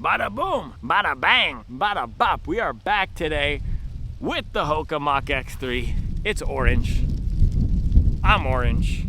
Bada boom, bada bang, bada bop. We are back today with the Hoka Mach X3. It's orange. I'm orange.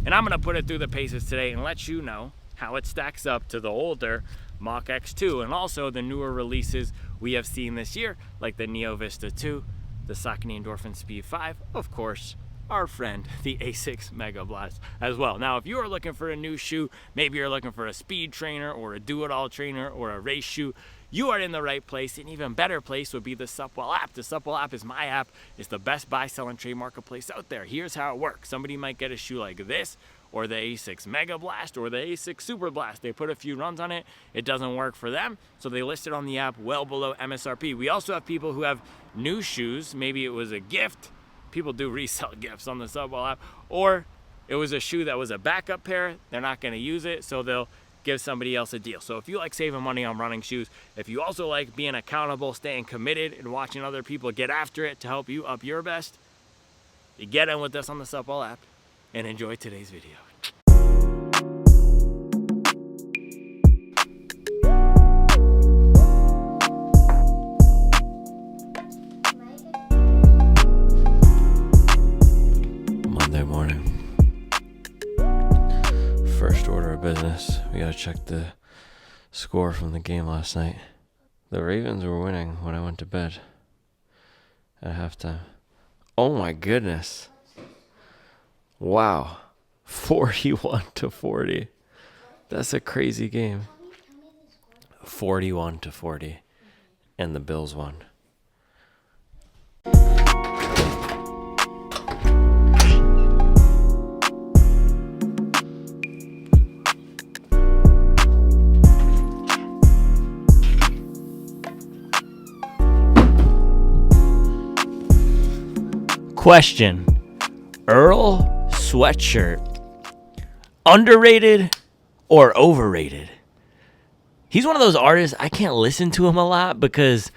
And I'm gonna put it through the paces today and let you know how it stacks up to the older Mach X2 and also the newer releases we have seen this year, like the Neo Vista 2, the Saucony Endorphin Speed 5, of course, our friend, the Asics Superblast as well. Now, if you are looking for a new shoe, maybe you're looking for a speed trainer or a do-it-all trainer or a race shoe, you are in the right place. An even better place would be the Supwell app. The Supwell app is my app. It's the best buy, sell, and trade marketplace out there. Here's how it works. Somebody might get a shoe like this, or the Asics Superblast, or the Asics Superblast. They put a few runs on it. It doesn't work for them, so they list it on the app well below MSRP. We also have people who have new shoes. Maybe it was a gift. People do resell gifts on the Supwell app, or it was a shoe that was a backup pair. They're not going to use it, so they'll give somebody else a deal. So if you like saving money on running shoes, if you also like being accountable, staying committed, and watching other people get after it to help you up your best, you get in with us on the Supwell app and enjoy today's video. First order of business, we gotta check the score from the game last night. The Ravens were winning when I went to bed at halftime. Oh my goodness. Wow. 41-40. That's a crazy game. 41-40. And the Bills won. Question: Earl Sweatshirt, underrated or overrated? He's one of those artists, I can't listen to him a lot because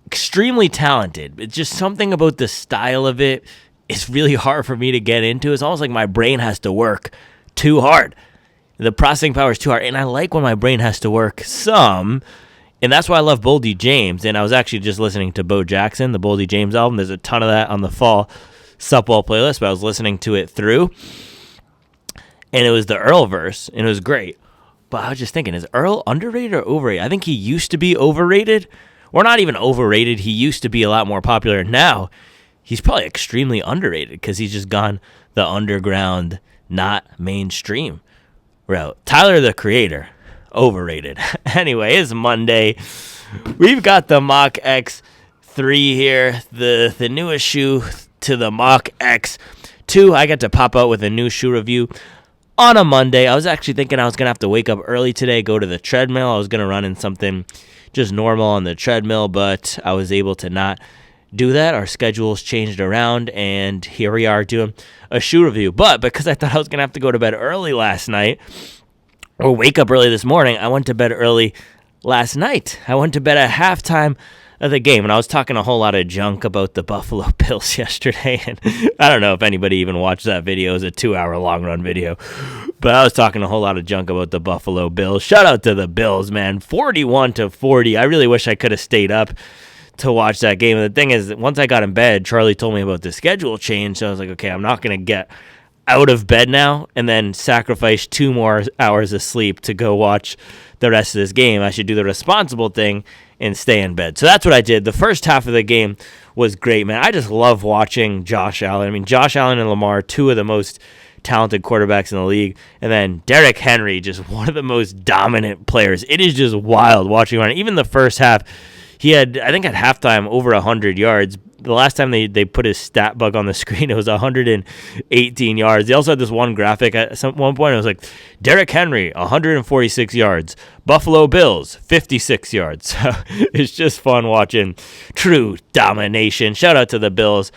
extremely talented. It's just something about the style of it. It's really hard for me to get into. It's almost like my brain has to work too hard. The processing power is too hard. And I like when my brain has to work some. And that's why I love Boldy James. And I was actually just listening to Bo Jackson, the Boldy James album. There's a ton of that on the fall Supwell playlist, but I was listening to it through. And it was the Earl verse, and it was great. But I was just thinking, is Earl underrated or overrated? I think he used to be overrated. Or not even overrated. He used to be a lot more popular. Now, he's probably extremely underrated because he's just gone the underground, not mainstream route. Tyler, the Creator. Overrated. Anyway, it's Monday. We've got the Mach X3 here, the newest shoe to the Mach X2. I got to pop out with a new shoe review on a Monday. I was actually thinking I was going to have to wake up early today, go to the treadmill. I was going to run in something just normal on the treadmill, but I was able to not do that. Our schedules changed around, and here we are doing a shoe review. But because I thought I was going to have to go to bed early last night, or wake up early this morning, I went to bed early last night. I went to bed at halftime of the game, and I was talking a whole lot of junk about the Buffalo Bills yesterday, and I don't know if anybody even watched that video. It was a 2-hour long-run video, but I was talking a whole lot of junk about the Buffalo Bills. Shout out to the Bills, man. 41-40. I really wish I could have stayed up to watch that game. And the thing is, once I got in bed, Charlie told me about the schedule change, so I was like, okay, I'm not going to get out of bed now and then sacrifice 2 more hours of sleep to go watch the rest of this game. I should do the responsible thing and stay in bed. So that's what I did. The first half of the game was great, man. I just love watching Josh Allen. I mean, Josh Allen and Lamar, 2 of the most talented quarterbacks in the league. And then Derrick Henry, just one of the most dominant players. It is just wild watching him. Even the first half, he had, I think at halftime, over 100 yards. The last time they put his stat bug on the screen, it was 118 yards. They also had this one graphic at one point. It was like, Derrick Henry, 146 yards. Buffalo Bills, 56 yards. So it's just fun watching true domination. Shout out to the Bills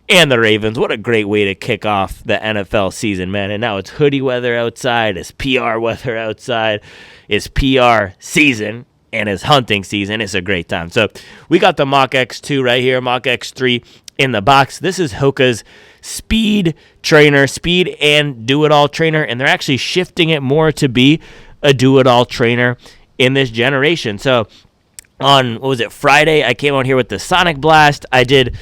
and the Ravens. What a great way to kick off the NFL season, man. And now it's hoodie weather outside. It's PR weather outside. It's PR season. And it's hunting season. It's a great time. So we got the Mach X2 right here, Mach X3 in the box. This is Hoka's speed trainer, speed and do-it-all trainer, and they're actually shifting it more to be a do-it-all trainer in this generation. So on, what was it, Friday, I came out here with the Sonic Blast. I did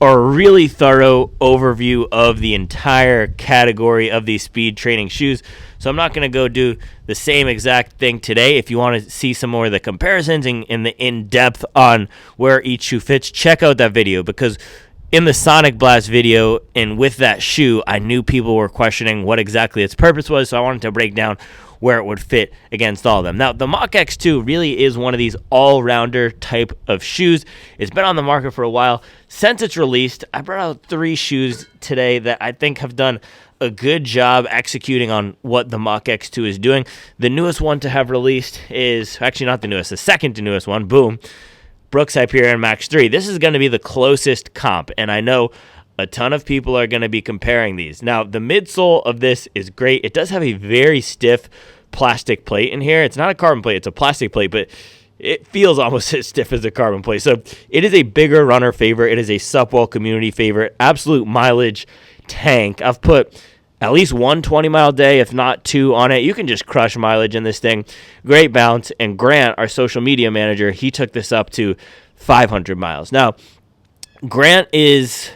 a really thorough overview of the entire category of these speed training shoes. So I'm not going to go do the same exact thing today. If you want to see some more of the comparisons and the in-depth on where each shoe fits, check out that video, because in the Sonic Blast video and with that shoe, I knew people were questioning what exactly its purpose was, so I wanted to break down where it would fit against all of them. Now, the Mach X2 really is one of these all-rounder type of shoes. It's been on the market for a while. Since it's released, I brought out 3 shoes today that I think have done a good job executing on what the Mach X2 is doing. The newest one to have released is, actually not the newest, the second to newest one, boom, Brooks Hyperion Max 3. This is going to be the closest comp, and I know a ton of people are going to be comparing these. Now, the midsole of this is great. It does have a very stiff plastic plate in here. It's not a carbon plate, it's a plastic plate, but it feels almost as stiff as a carbon plate. So it is a bigger runner favorite. It is a Supwell community favorite. Absolute mileage tank. I've put at least 1 20-mile day, if not 2, on it. You can just crush mileage in this thing. Great bounce. And Grant, our social media manager, he took this up to 500 miles. Now, Grant is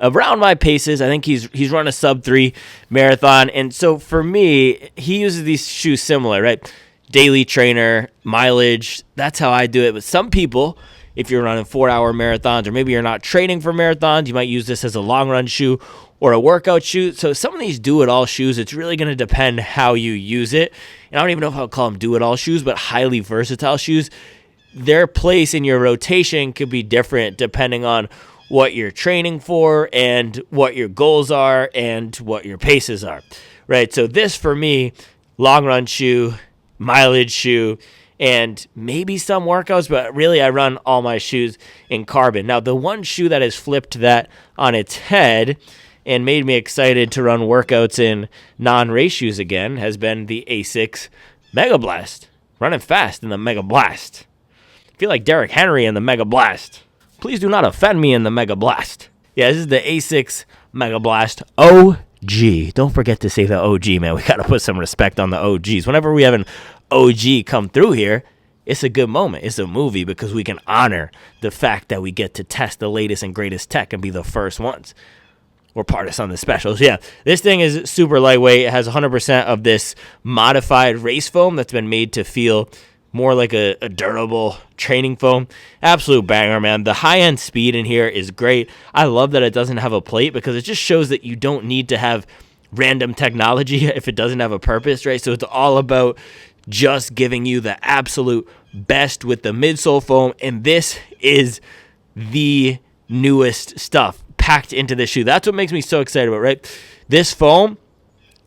around my paces. I think he's run a sub-3 marathon. And so for me, he uses these shoes similar, right? Daily trainer, mileage. That's how I do it. But some people, if you're running 4-hour marathons, or maybe you're not training for marathons, you might use this as a long-run shoe or a workout shoe. So some of these do-it-all shoes, it's really going to depend how you use it. And I don't even know if I'll call them do-it-all shoes, but highly versatile shoes. Their place in your rotation could be different depending on what you're training for and what your goals are and what your paces are, right? So this, for me, long-run shoe, mileage shoe, and maybe some workouts, but really I run all my shoes in carbon. Now, the one shoe that has flipped that on its head and made me excited to run workouts in non-race shoes again has been the Asics Mega Blast. Running fast in the Mega Blast. I feel like Derrick Henry in the Mega Blast. Please do not offend me in the Mega Blast. Yeah, this is the Asics Mega Blast OG. Don't forget to say the OG, man. We got to put some respect on the OGs. Whenever we have an OG come through here, it's a good moment. It's a movie because we can honor the fact that we get to test the latest and greatest tech and be the first ones. We're part of some of the specials. Yeah, this thing is super lightweight. It has 100% of this modified race foam that's been made to feel more like a durable training foam. Absolute banger, man. The high-end speed in here is great. I love that it doesn't have a plate because it just shows that you don't need to have random technology if it doesn't have a purpose, right? So it's all about just giving you the absolute best with the midsole foam, and this is the newest stuff packed into this shoe. That's what makes me so excited about, right? This foam,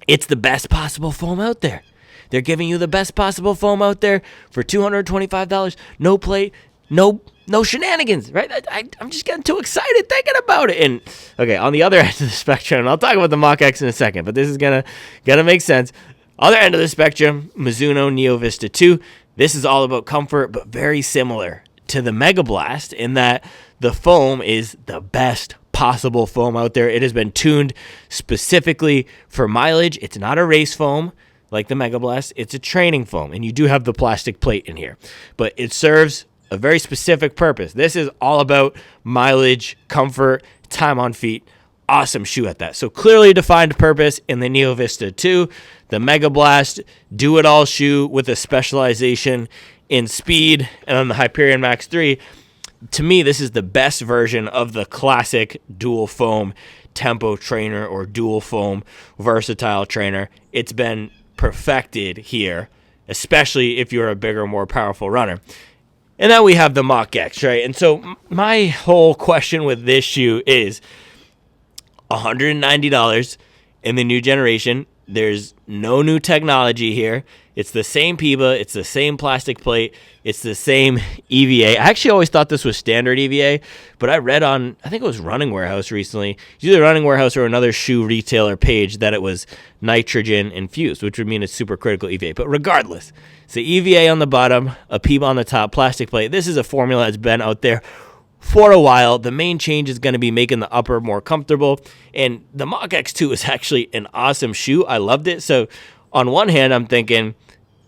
it's the best possible foam out there. They're giving you the best possible foam out there for $225. No plate, no shenanigans, right? I'm just getting too excited thinking about it. And okay, on the other end of the spectrum, and I'll talk about the Mach X in a second, but this is gonna make sense. Other end of the spectrum, Mizuno Neo Vista 2. This is all about comfort, but very similar to the Mega Blast in that the foam is the best possible foam out there. It has been tuned specifically for mileage. It's not a race foam like the Mega Blast. It's a training foam, and you do have the plastic plate in here, but it serves a very specific purpose. This is all about mileage, comfort, time on feet. Awesome shoe at that. So clearly defined purpose in the Neo Vista 2. The Mega Blast, do-it-all shoe with a specialization in speed. And on the Hyperion Max 3, to me, this is the best version of the classic dual foam tempo trainer or dual foam versatile trainer. It's been perfected here, especially if you're a bigger, more powerful runner. And then we have the Mach X, right? And so my whole question with this shoe is $190 in the new generation. There's no new technology here. It's the same PIBA. It's the same plastic plate. It's the same EVA. I actually always thought this was standard EVA, but I read on, I think it was Running Warehouse recently, either Running Warehouse or another shoe retailer page, that it was nitrogen infused, which would mean it's supercritical EVA. But regardless, it's the EVA on the bottom, a PIBA on the top, plastic plate. This is a formula that's been out there for a while. The main change is going to be making the upper more comfortable, and the Mach X2 is actually an awesome shoe. I loved it. So on one hand, I'm thinking,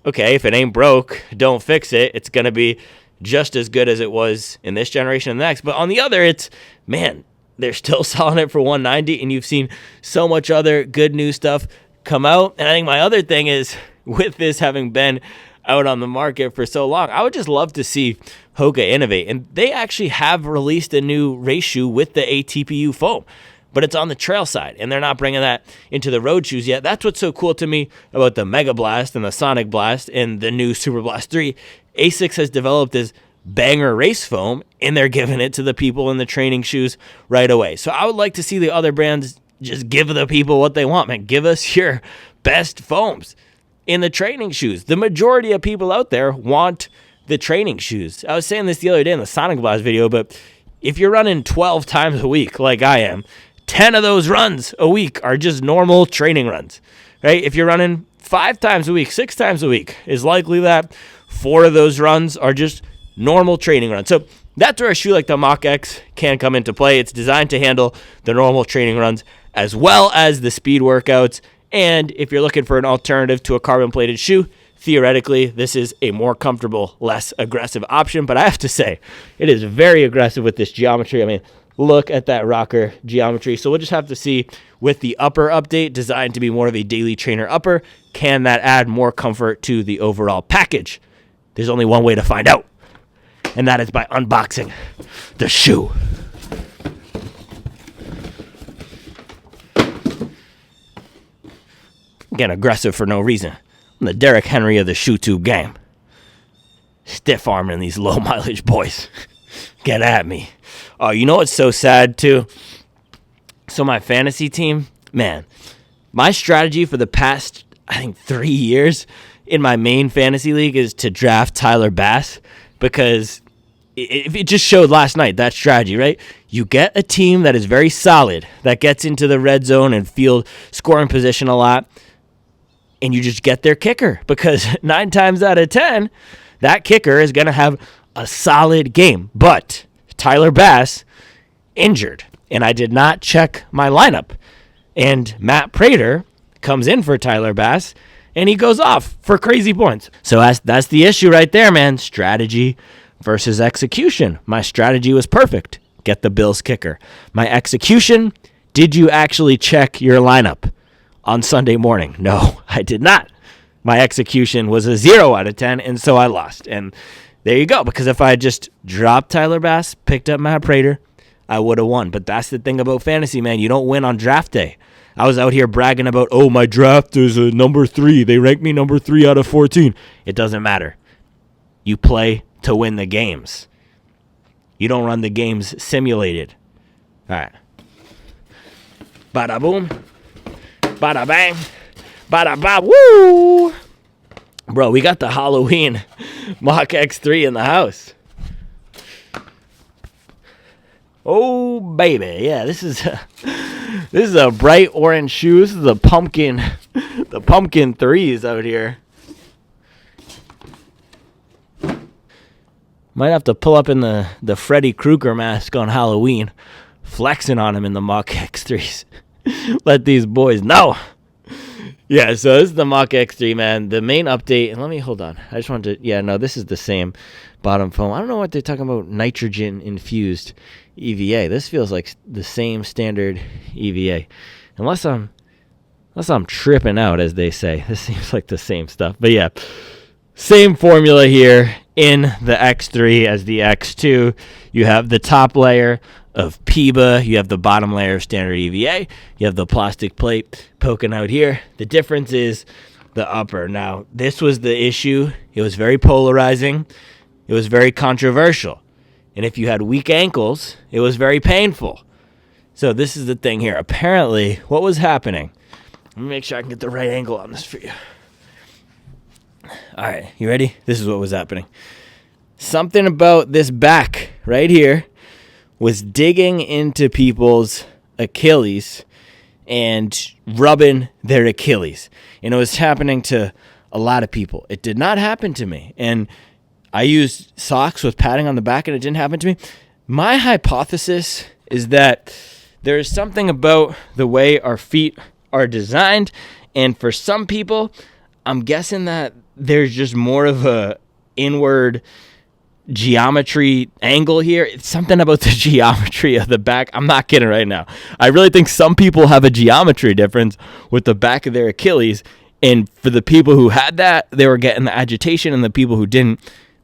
okay, if it ain't broke, don't fix it. It's going to be just as good as it was in this generation and the next. But on the other, it's, man, they're still selling it for $190, and you've seen so much other good new stuff come out. And I think my other thing is, with this having been out on the market for so long, I would just love to see Hoka innovate. And they actually have released a new race shoe with the ATPU foam, but it's on the trail side, and they're not bringing that into the road shoes yet. That's what's so cool to me about the Mega Blast and the Sonic Blast and the new Superblast 3. Asics has developed this banger race foam, and they're giving it to the people in the training shoes right away. So I would like to see the other brands just give the people what they want, man. Give us your best foams in the training shoes. The majority of people out there want the training shoes. I was saying this the other day in the Sonic Blast video, but if you're running 12 times a week like I am, 10 of those runs a week are just normal training runs, right? If you're running 5 times a week, 6 times a week, is likely that 4 of those runs are just normal training runs. So that's where a shoe like the Mach X can come into play. It's designed to handle the normal training runs as well as the speed workouts. And if you're looking for an alternative to a carbon-plated shoe, theoretically, this is a more comfortable, less aggressive option. But I have to say, it is very aggressive with this geometry. I mean, look at that rocker geometry. So we'll just have to see with the upper update, designed to be more of a daily trainer upper, can that add more comfort to the overall package? There's only one way to find out, and that is by unboxing the shoe. Getting aggressive for no reason. I'm the Derrick Henry of the shoe tube game. Stiff arming these low mileage boys. Get at me. Oh, you know what's so sad too? So my fantasy team, man, my strategy for the past, I think, 3 years in my main fantasy league is to draft Tyler Bass, because it just showed last night, that strategy, right? You get a team that is very solid, that gets into the red zone and field scoring position a lot, and you just get their kicker, because 9 times out of 10, that kicker is going to have a solid game. But Tyler Bass injured, and I did not check my lineup. And Matt Prater comes in for Tyler Bass, and he goes off for crazy points. So that's the issue right there, man. Strategy versus execution. My strategy was perfect. Get the Bills kicker. My execution, did you actually check your lineup on Sunday morning? No, I did not. My execution was a 0 out of 10, and so I lost. And there you go, because if I had just dropped Tyler Bass, picked up Matt Prater, I would have won. But that's the thing about fantasy, man. You don't win on draft day. I was out here bragging about, oh, my draft is a number 3. They ranked me number 3 out of 14. It doesn't matter. You play to win the games. You don't run the games simulated. All right. Bada boom. Bada bang. Bada ba woo. Bro, we got the Halloween Mach X3 in the house. Oh, baby. Yeah, this is a bright orange shoe. This is the pumpkin threes out here. Might have to pull up in the Freddy Krueger mask on Halloween, flexing on him in the Mach X3s. Let these boys know. Yeah, so this is the Mach X3, man. The main update, and let me, hold on. I just wanted to, yeah, no, this is the same bottom foam. I don't know what they're talking about, nitrogen-infused EVA. This feels like the same standard EVA. Unless I'm tripping out, as they say. This seems like the same stuff. But yeah, same formula here in the X3 as the X2. You have the top layer of PIBA. You have the bottom layer of standard EVA. You have the plastic plate poking out here. The difference is the upper. Now, this was the issue. It was very polarizing. It was very controversial. And if you had weak ankles, it was very painful. So this is the thing here. Apparently, what was happening, let me make sure I can get the right angle on this for you. All right, you ready? This is what was happening. Something about this back right here was digging into people's Achilles and rubbing their Achilles. And it was happening to a lot of people. It did not happen to me. And I used socks with padding on the back, and it didn't happen to me. My hypothesis is that there is something about the way our feet are designed, and for some people, I'm guessing that there's just more of a inward geometry angle here. It's something about the geometry of the back. I'm not kidding right now. I really think some people have a geometry difference with the back of their Achilles. And for the people who had that, they were getting the agitation, and the people who didn't,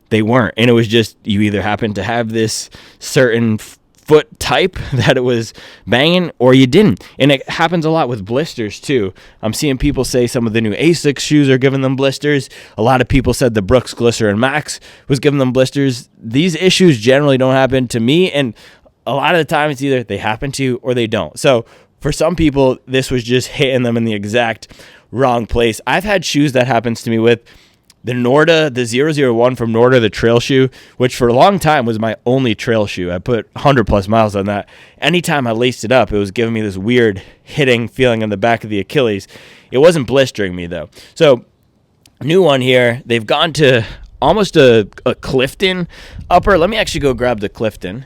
they weren't. And it was just, you either happened to have this certain foot type that it was banging, or you didn't. And it happens a lot with blisters too. I'm seeing people say some of the new Asics shoes are giving them blisters. A lot of people said the Brooks Hyperion Max was giving them blisters. These issues generally don't happen to me, and a lot of the time it's either they happen to you or they don't. So for some people, this was just hitting them in the exact wrong place. I've had shoes that happens to me with the Norda, the 001 from Norda, the trail shoe, which for a long time was my only trail shoe. I put 100 plus miles on that. Anytime I laced it up, it was giving me this weird hitting feeling on the back of the Achilles. It wasn't blistering me though. So new one here, they've gone to almost a Clifton upper. Let me actually go grab the Clifton.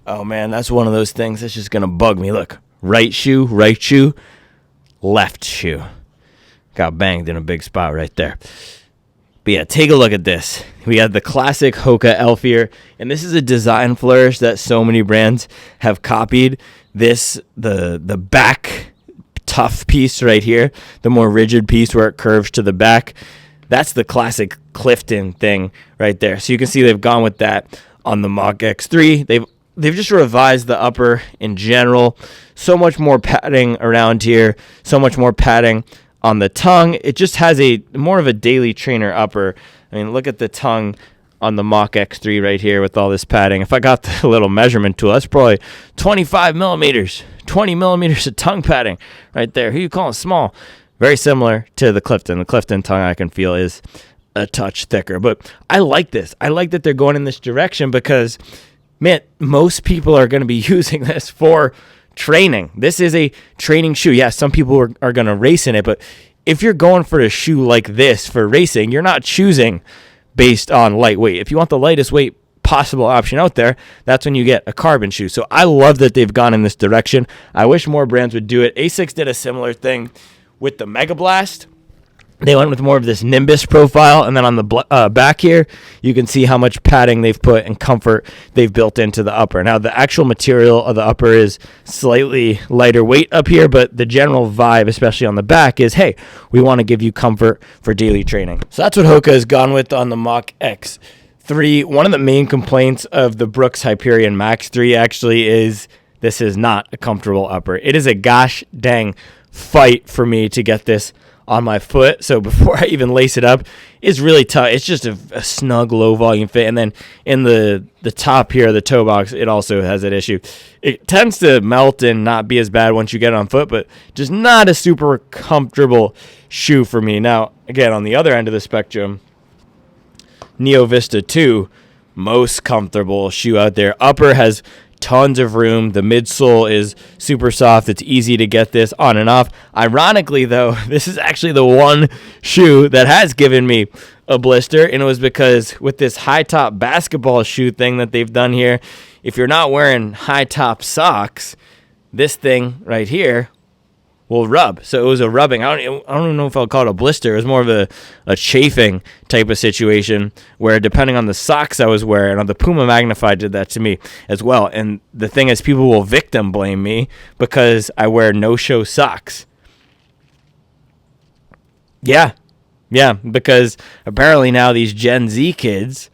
Oh man, that's one of those things that's just going to bug me. Look. Right shoe, left shoe. Got banged in a big spot right there. But yeah, take a look at this. We have the classic Hoka elf here, and this is a design flourish that so many brands have copied. This, the back tough piece right here, the more rigid piece where it curves to the back, that's the classic Clifton thing right there. So you can see they've gone with that on the Mach X3. They've just revised the upper in general. So much more padding around here. So much more padding on the tongue. It just has a more of a daily trainer upper. I mean, look at the tongue on the Mach X3 right here with all this padding. If I got the little measurement tool, that's probably 25 millimeters, 20 millimeters of tongue padding right there. Who you calling small? Very similar to the Clifton. The Clifton tongue I can feel is a touch thicker. But I like this. I like that they're going in this direction because, man, most people are going to be using this for training. This is a training shoe. Yeah, some people are going to race in it, but if you're going for a shoe like this for racing, you're not choosing based on lightweight. If you want the lightest weight possible option out there, that's when you get a carbon shoe. So I love that they've gone in this direction. I wish more brands would do it. Asics did a similar thing with the Mega Blast. They went with more of this Nimbus profile, and then on the back here, you can see how much padding they've put and comfort they've built into the upper. Now, the actual material of the upper is slightly lighter weight up here, but the general vibe, especially on the back, is, hey, we want to give you comfort for daily training. So that's what Hoka has gone with on the Mach X3. One of the main complaints of the Brooks Hyperion Max 3 actually is this is not a comfortable upper. It is a gosh dang fight for me to get this on my foot. So before I even lace it up, it's really tough. It's just a snug, low volume fit. And then in the top here, the toe box, it also has that issue. It tends to melt and not be as bad once you get it on foot, but just not a super comfortable shoe for me. Now, again, on the other end of the spectrum, Neo Vista 2, most comfortable shoe out there. Upper has tons of room. The midsole is super soft. It's easy to get this on and off. Ironically, though, this is actually the one shoe that has given me a blister, and it was because with this high-top basketball shoe thing that they've done here, if you're not wearing high-top socks, this thing right here will rub. So it was a rubbing. I don't even know if I'll call it a blister. It was more of a chafing type of situation where depending on the socks I was wearing, the Puma Magnify did that to me as well. And the thing is, people will victim blame me because I wear no-show socks. Yeah, because apparently now these Gen Z kids,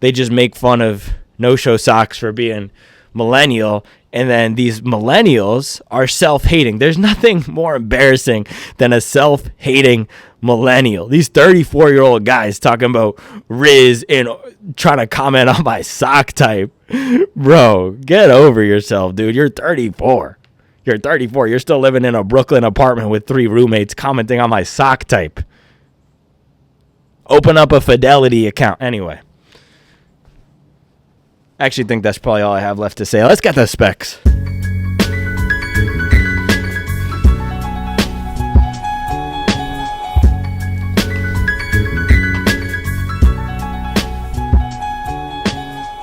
they just make fun of no-show socks for being millennial. And then these millennials are self-hating. There's nothing more embarrassing than a self-hating millennial. These 34-year-old guys talking about Riz and trying to comment on my sock type. Bro, get over yourself, dude. You're 34. You're 34. You're still living in a Brooklyn apartment with 3 roommates commenting on my sock type. Open up a Fidelity account. Anyway. I actually think that's probably all I have left to say. Let's get the specs.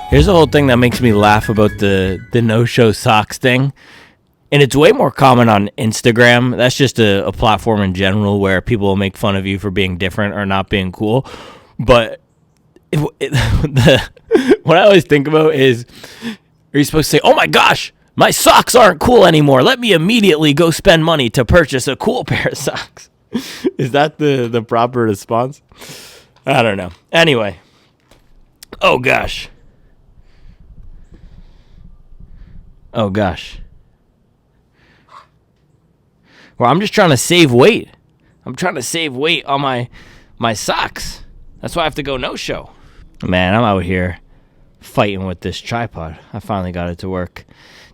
Here's the whole thing that makes me laugh about the no-show socks thing. And it's way more common on Instagram. That's just a platform in general where people will make fun of you for being different or not being cool. But what I always think about is, are you supposed to say, oh my gosh, my socks aren't cool anymore. Let me immediately go spend money to purchase a cool pair of socks. Is that the proper response? I don't know. Anyway. Oh gosh. Oh gosh. Well, I'm just trying to save weight. I'm trying to save weight on my socks. That's why I have to go no-show. Man, I'm out here fighting with this tripod. I finally got it to work.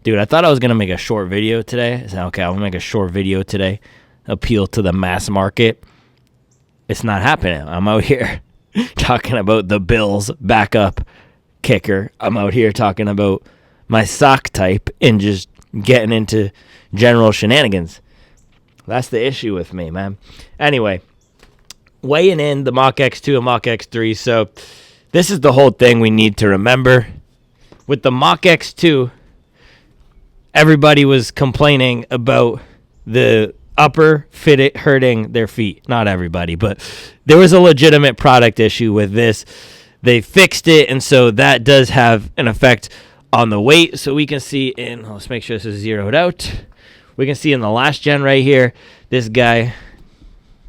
Dude, I thought I was going to make a short video today. I said, okay, I'm going to make a short video today. Appeal to the mass market. It's not happening. I'm out here talking about the Bills backup kicker. I'm out here talking about my sock type and just getting into general shenanigans. That's the issue with me, man. Anyway, weighing in the Mach X2 and Mach X3. So this is the whole thing we need to remember. With the Mach X2, everybody was complaining about the upper fit hurting their feet. Not everybody, but there was a legitimate product issue with this. They fixed it, and so that does have an effect on the weight. So we can see let's make sure this is zeroed out. We can see in the last gen right here, this guy.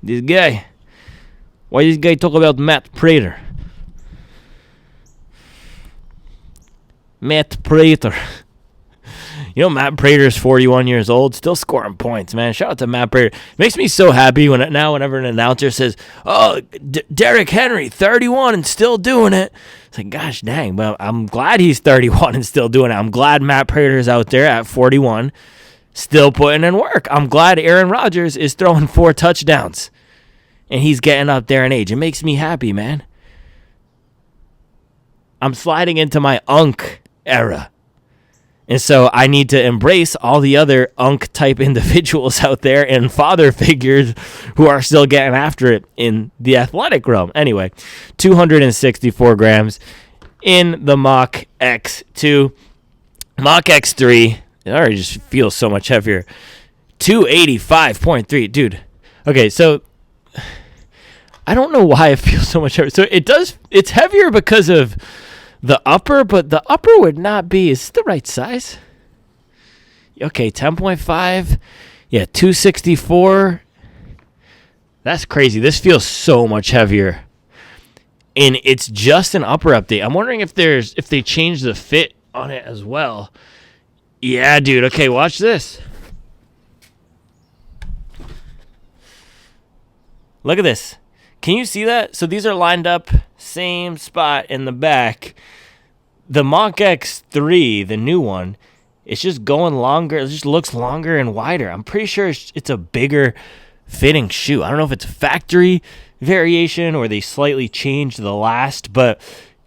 Why this guy talk about Matt Prater? Matt Prater. You know, Matt Prater's 41 years old, still scoring points, man. Shout out to Matt Prater. Makes me so happy whenever an announcer says, oh, Derrick Henry, 31 and still doing it. It's like, gosh dang, but I'm glad he's 31 and still doing it. I'm glad Matt Prater's out there at 41, still putting in work. I'm glad Aaron Rodgers is throwing 4 touchdowns, and he's getting up there in age. It makes me happy, man. I'm sliding into my Unk era. And so I need to embrace all the other Unk-type individuals out there and father figures who are still getting after it in the athletic realm. Anyway, 264 grams in the Mach X2. Mach X3, it already just feels so much heavier. 285.3. Dude, okay, so I don't know why it feels so much heavier. So it's heavier because of the upper, but the upper would not be. Is it the right size? Okay, 10.5. Yeah, 264. That's crazy. This feels so much heavier. And it's just an upper update. I'm wondering if they changed the fit on it as well. Yeah, dude. Okay, watch this. Look at this. Can you see that? So these are lined up, same spot in the back. The Mach X3, the new one, it's just going longer. It just looks longer and wider. I'm pretty sure it's a bigger fitting shoe. I don't know if it's factory variation or they slightly changed the last, but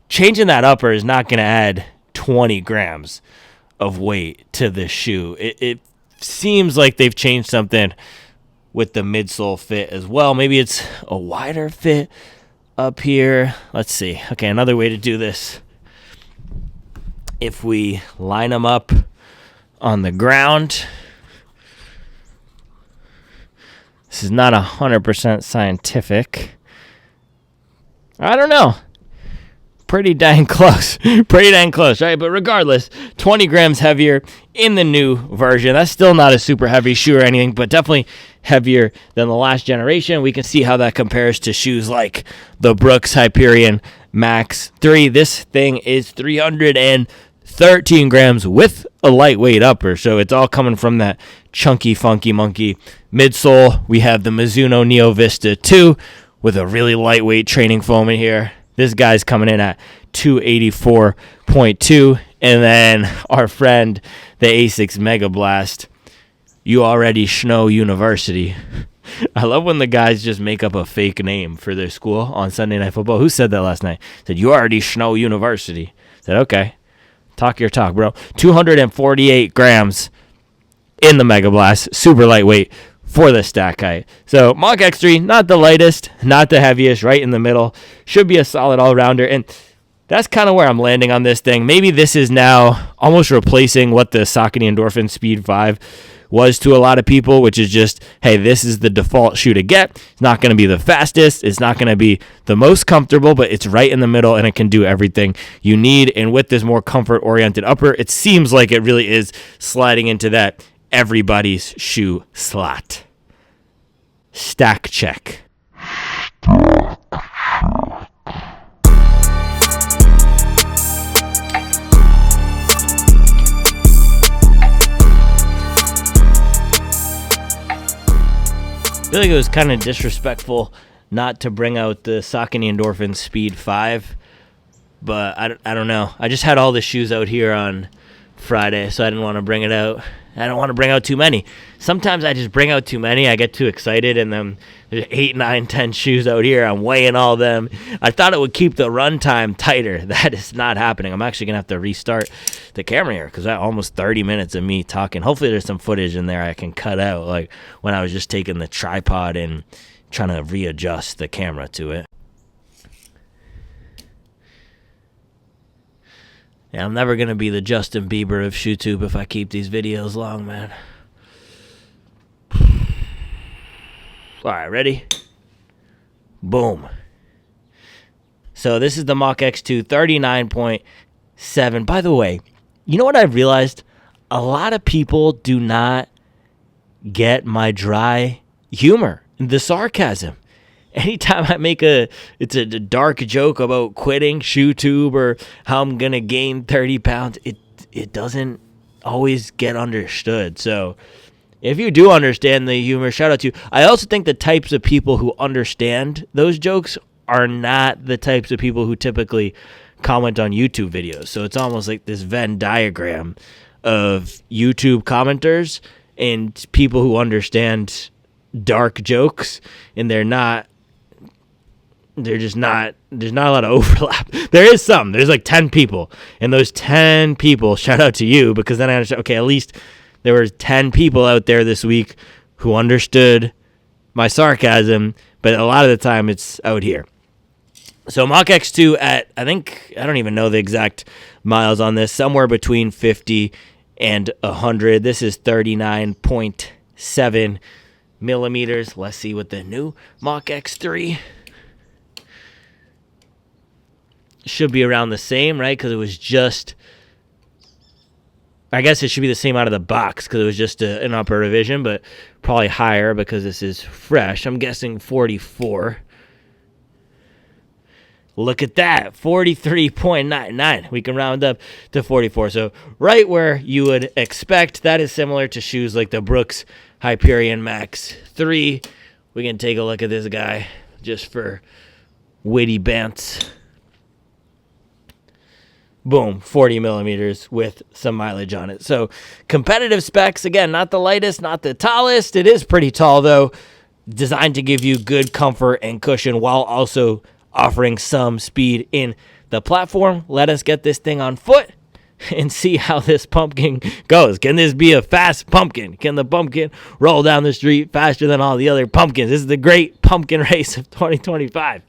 changing that upper is not going to add 20 grams of weight to this shoe. It seems like they've changed something with the midsole fit as well. Maybe it's a wider fit up here. Let's see. Okay, another way to do this. If we line them up on the ground, this is not 100% scientific. I don't know. Pretty dang close. Pretty dang close, right? But regardless, 20 grams heavier in the new version. That's still not a super heavy shoe or anything, but definitely heavier than the last generation. We can see how that compares to shoes like the Brooks Hyperion Max 3. This thing is 313 grams with a lightweight upper, so it's all coming from that chunky, funky monkey midsole. We have the Mizuno Neo Vista 2 with a really lightweight training foam in here. This guy's coming in at 284.2. And then our friend, the Asics Mega Blast, You Already Schno University. I love when the guys just make up a fake name for their school on Sunday Night Football. Who said that last night? Said, You Already Schno University. Said, okay, talk your talk, bro. 248 grams in the Mega Blast. Super lightweight for the stack height. So Mach X3, not the lightest, not the heaviest, right in the middle. Should be a solid all-rounder. And that's kind of where I'm landing on this thing. Maybe this is now almost replacing what the Saucony Endorphin Speed 5 was to a lot of people, which is just, hey, this is the default shoe to get. It's not going to be the fastest. It's not going to be the most comfortable, but it's right in the middle, and it can do everything you need. And with this more comfort-oriented upper, it seems like it really is sliding into that everybody's shoe slot. Stack check. I feel like it was kind of disrespectful not to bring out the Saucony Endorphin Speed 5, but I don't know. I just had all the shoes out here on Friday, so I didn't want to bring it out. I don't want to bring out too many. Sometimes I just bring out too many. I get too excited, and then there's 8, 9, 10 shoes out here. I'm weighing all of them. I thought it would keep the runtime tighter. That is not happening. I'm actually going to have to restart the camera here because almost 30 minutes of me talking. Hopefully there's some footage in there I can cut out, like when I was just taking the tripod and trying to readjust the camera to it. Yeah, I'm never going to be the Justin Bieber of ShoeTube if I keep these videos long, man. All right, ready? Boom. So this is the Mach X2 39.7. By the way, you know what I've realized? A lot of people do not get my dry humor, the sarcasm. Anytime I make it's a dark joke about quitting ShoeTube or how I'm going to gain 30 pounds, it doesn't always get understood. So if you do understand the humor, shout out to you. I also think the types of people who understand those jokes are not the types of people who typically comment on YouTube videos. So it's almost like this Venn diagram of YouTube commenters and people who understand dark jokes, and there's not a lot of overlap. There is some. There's like 10 people. And those 10 people, shout out to you, because then I understand, okay, at least there were 10 people out there this week who understood my sarcasm, but a lot of the time it's out here. So Mach X2 at, I don't even know the exact miles on this, somewhere between 50 and 100. This is 39.7 millimeters. Let's see what the new Mach X3 should be around the same, right? Because it was just, I guess it should be the same out of the box because it was just an upper revision, but probably higher because this is fresh. I'm guessing 44. Look at that, 43.99. We can round up to 44. So right where you would expect. That is similar to shoes like the Brooks Hyperion Max 3. We can take a look at this guy just for witty bants. Boom, 40 millimeters with some mileage on it. So competitive specs, again, not the lightest, not the tallest. It is pretty tall, though. Designed to give you good comfort and cushion while also offering some speed in the platform. Let us get this thing on foot and see how this pumpkin goes. Can this be a fast pumpkin? Can the pumpkin roll down the street faster than all the other pumpkins? This is the great pumpkin race of 2025.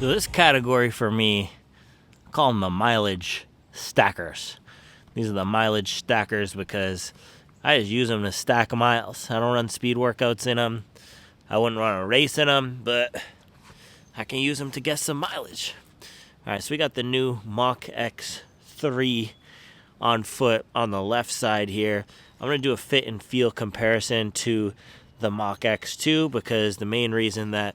So this category for me, I call them the mileage stackers. These are the mileage stackers because I just use them to stack miles. I don't run speed workouts in them. I wouldn't run a race in them, but I can use them to get some mileage. All right, so we got the new Mach X3 on foot on the left side here. I'm going to do a fit and feel comparison to the Mach X2 because the main reason that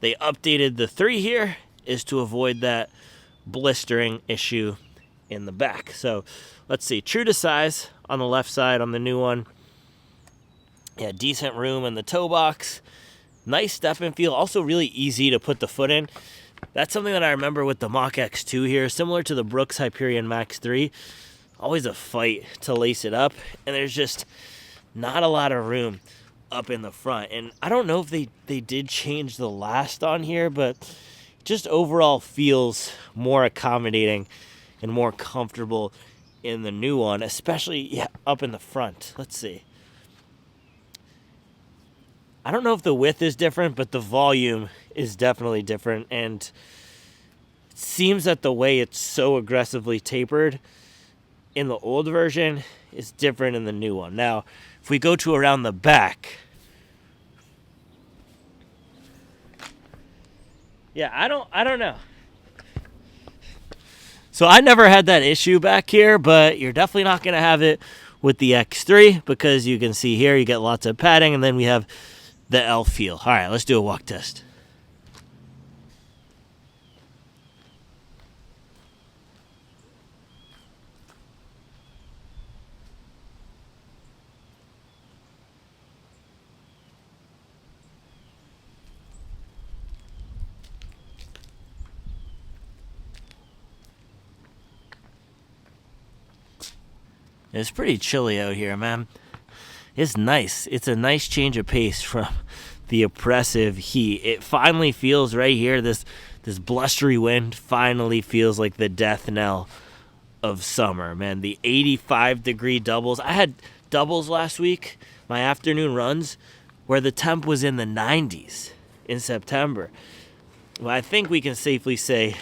they updated the 3 here is to avoid that blistering issue in the back. So let's see, true to size on the left side on the new one. Yeah, decent room in the toe box. Nice step and feel. Also really easy to put the foot in. That's something that I remember with the Mach X2 here, similar to the Brooks Hyperion Max 3. Always a fight to lace it up, and there's just not a lot of room up in the front. And I don't know if they did change the last on here, but just overall feels more accommodating and more comfortable in the new one, especially up in the front. Let's see. I don't know if the width is different, but the volume is definitely different. And it seems that the way it's so aggressively tapered in the old version is different in the new one. Now, if we go to around the back, yeah, I don't know. So I never had that issue back here, but you're definitely not going to have it with the X3 because you can see here you get lots of padding, and then we have the L feel. All right, let's do a walk test. It's pretty chilly out here, man. It's nice. It's a nice change of pace from the oppressive heat. It finally feels right here, this blustery wind finally feels like the death knell of summer, man. The 85-degree doubles. I had doubles last week, my afternoon runs, where the temp was in the 90s in September. Well, I think we can safely say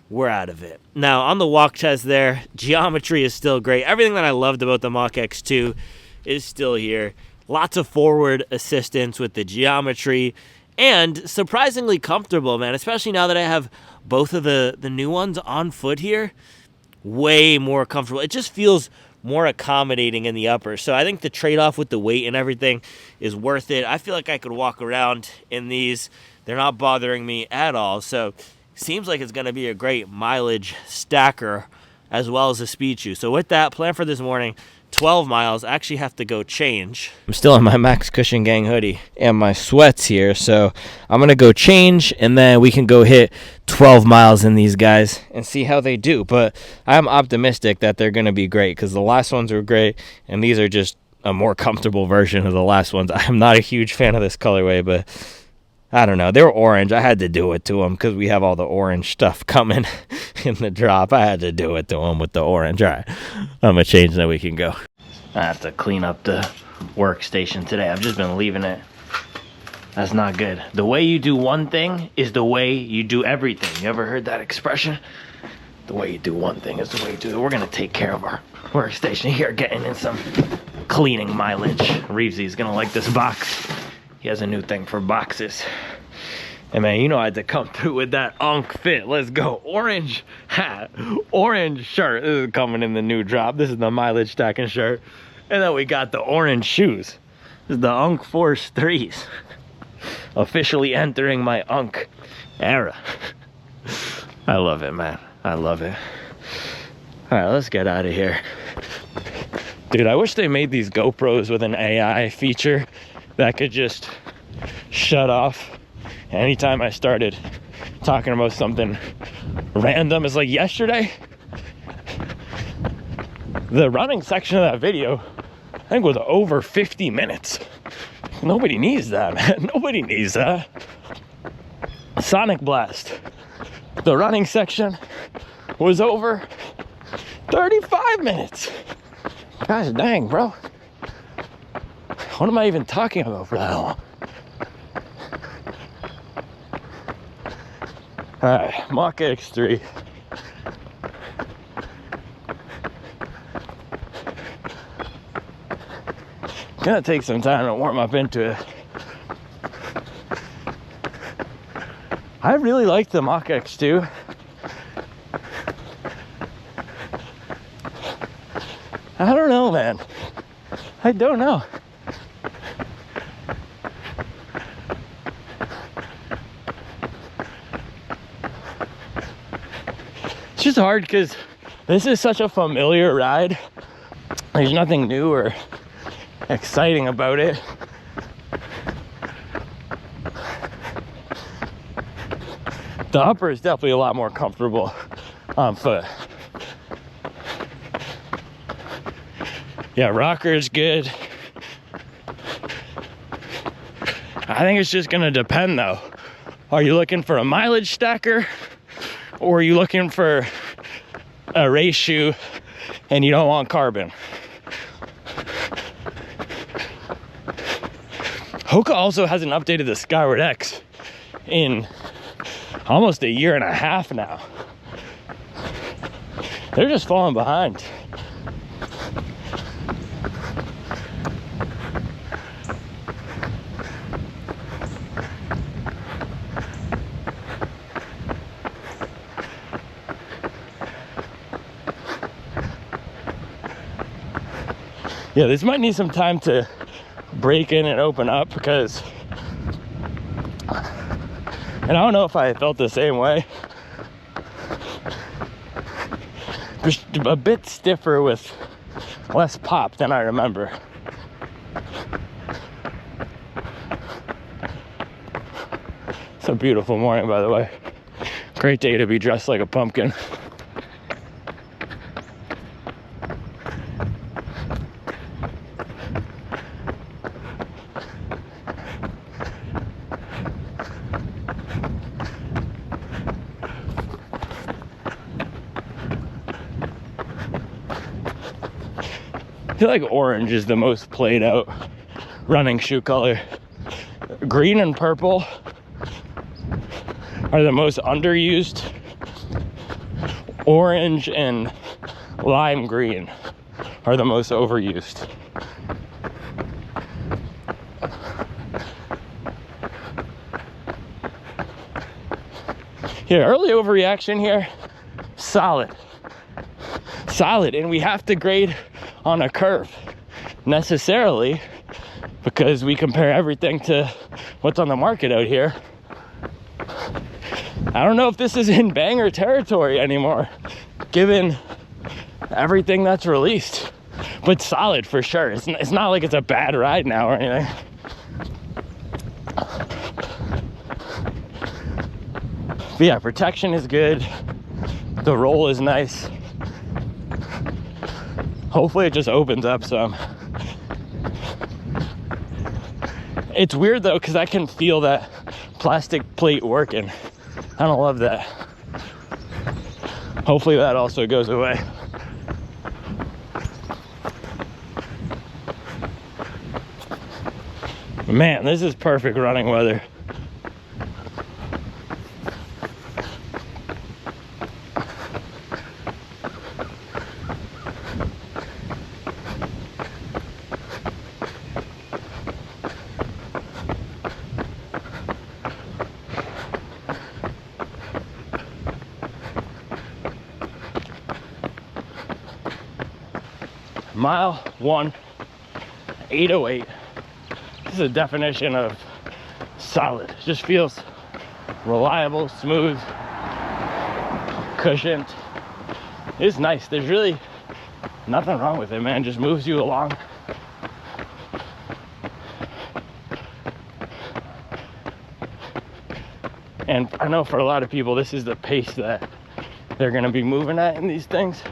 we're out of it. Now, on the walk test there, geometry is still great. Everything that I loved about the Mach X2 is still here. Lots of forward assistance with the geometry, and surprisingly comfortable, man, especially now that I have both of the new ones on foot here. Way more comfortable. It just feels more accommodating in the upper. So I think the trade-off with the weight and everything is worth it. I feel like I could walk around in these. They're not bothering me at all. So seems like it's going to be a great mileage stacker as well as a speed shoe. So with that, plan for this morning, 12 miles. I actually have to go change. I'm still in my Max Cushion Gang hoodie and my sweats here. So I'm going to go change, and then we can go hit 12 miles in these guys and see how they do. But I'm optimistic that they're going to be great because the last ones were great, and these are just a more comfortable version of the last ones. I'm not a huge fan of this colorway, but I don't know. They were orange. I had to do it to them because we have all the orange stuff coming in the drop. I had to do it to them with the orange. All right. I'm going to change, then we can go. I have to clean up the workstation today. I've just been leaving it. That's not good. The way you do one thing is the way you do everything. You ever heard that expression? The way you do one thing is the way you do it. We're going to take care of our workstation here, getting in some cleaning mileage. Reevesy's going to like this box. He has a new thing for boxes. And man, you know I had to come through with that Unk fit. Let's go. Orange hat, orange shirt. This is coming in the new drop. This is the mileage stacking shirt. And then we got the orange shoes. This is the Unk Force 3s. Officially entering my Unk era. I love it, man. I love it. All right, let's get out of here. Dude, I wish they made these GoPros with an AI feature that could just shut off anytime I started talking about something random. It's like yesterday, the running section of that video, I think, was over 50 minutes. Nobody needs that, man. Nobody needs that. Sonic Blast, the running section was over 35 minutes. Gosh dang, bro. What am I even talking about for that long? Alright, Mach X3. Gonna take some time to warm up into it. I really like the Mach X2. I don't know, man. I don't know. just hard because this is such a familiar ride. There's nothing new or exciting about it. The upper is definitely a lot more comfortable on foot. Yeah, rocker is good. I think it's just gonna depend though. Are you looking for a mileage stacker, or are you looking for a race shoe and you don't want carbon? Hoka also hasn't updated the Skyward X in almost a year and a half now. They're just falling behind. Yeah, this might need some time to break in and open up because, and I don't know if I felt the same way. Just a bit stiffer with less pop than I remember. It's a beautiful morning, by the way. Great day to be dressed like a pumpkin. I feel like orange is the most played out running shoe color. Green and purple are the most underused. Orange and lime green are the most overused. Here, early overreaction here, solid. Solid, and we have to grade on a curve necessarily because we compare everything to what's on the market out here. I don't know if this is in banger territory anymore given everything that's released, but solid for sure. It's not like it's a bad ride now or anything. But yeah, protection is good, the roll is nice. Hopefully it just opens up some. It's weird though, because I can feel that plastic plate working. I don't love that. Hopefully that also goes away. Man, this is perfect running weather. Mile 1, 808. This is a definition of solid. It just feels reliable, smooth, cushioned. It's nice. There's really nothing wrong with it, man. It just moves you along. And I know for a lot of people, this is the pace that they're gonna be moving at in these things.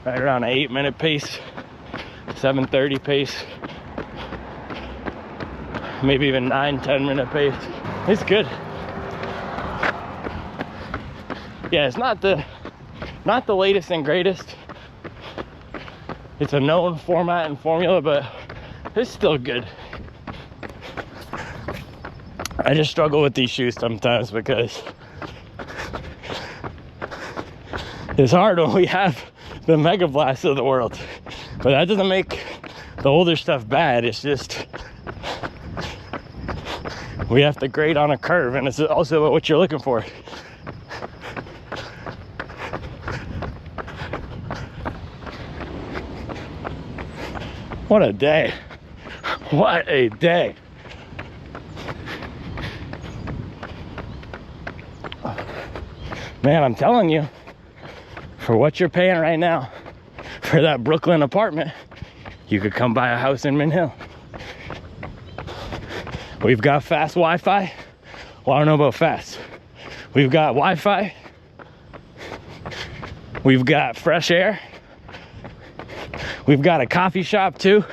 Right around an 8-minute pace, 7:30 pace, maybe even 9-10-minute pace. It's good. Yeah, it's not the latest and greatest. It's a known format and formula, but it's still good. I just struggle with these shoes sometimes because it's hard when we have the Mega Blast of the world, but that doesn't make the older stuff bad. It's just we have to grade on a curve, and it's also what you're looking for. What a day. What a day. Man, I'm telling you, for what you're paying right now for that Brooklyn apartment, you could come buy a house in Mint Hill. We've got fast Wi-Fi. Well, I don't know about fast. We've got Wi-Fi. We've got fresh air. We've got a coffee shop too.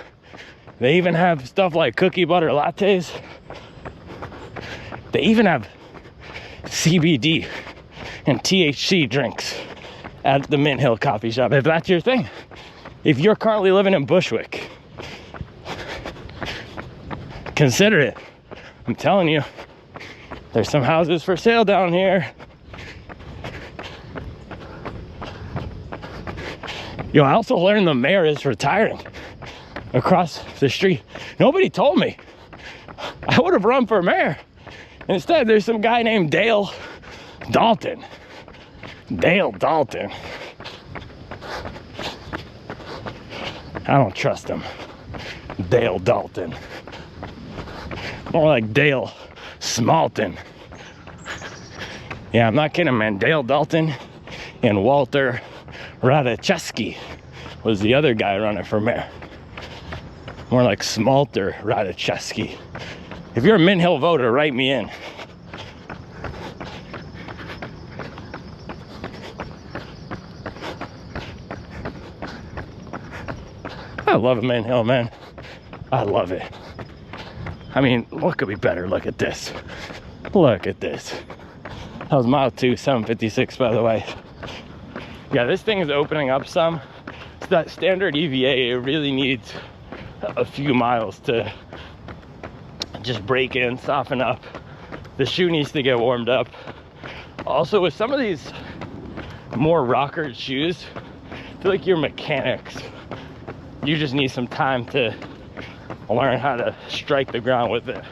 They even have stuff like cookie butter lattes. They even have CBD and THC drinks at the Mint Hill coffee shop, if that's your thing. If you're currently living in Bushwick, consider it. I'm telling you, there's some houses for sale down here. Yo, I also learned the mayor is retiring across the street. Nobody told me. I would have run for mayor. Instead, there's some guy named Dale Dalton. Dale Dalton. I don't trust him. Dale Dalton. More like Dale Smalton. Yeah, I'm not kidding, man. Dale Dalton and Walter Radecheski was the other guy running for mayor. More like Smalter Radecheski. If you're a Mint Hill voter, write me in. I love Mint Hill, man. I love it. I mean, what could be better? Look at this. Look at this. That was mile 2, 756, by the way. Yeah, this thing is opening up some. It's that standard EVA, it really needs a few miles to just break in, soften up. The shoe needs to get warmed up. Also, with some of these more rocker shoes, I feel like your mechanics, you just need some time to learn how to strike the ground with it.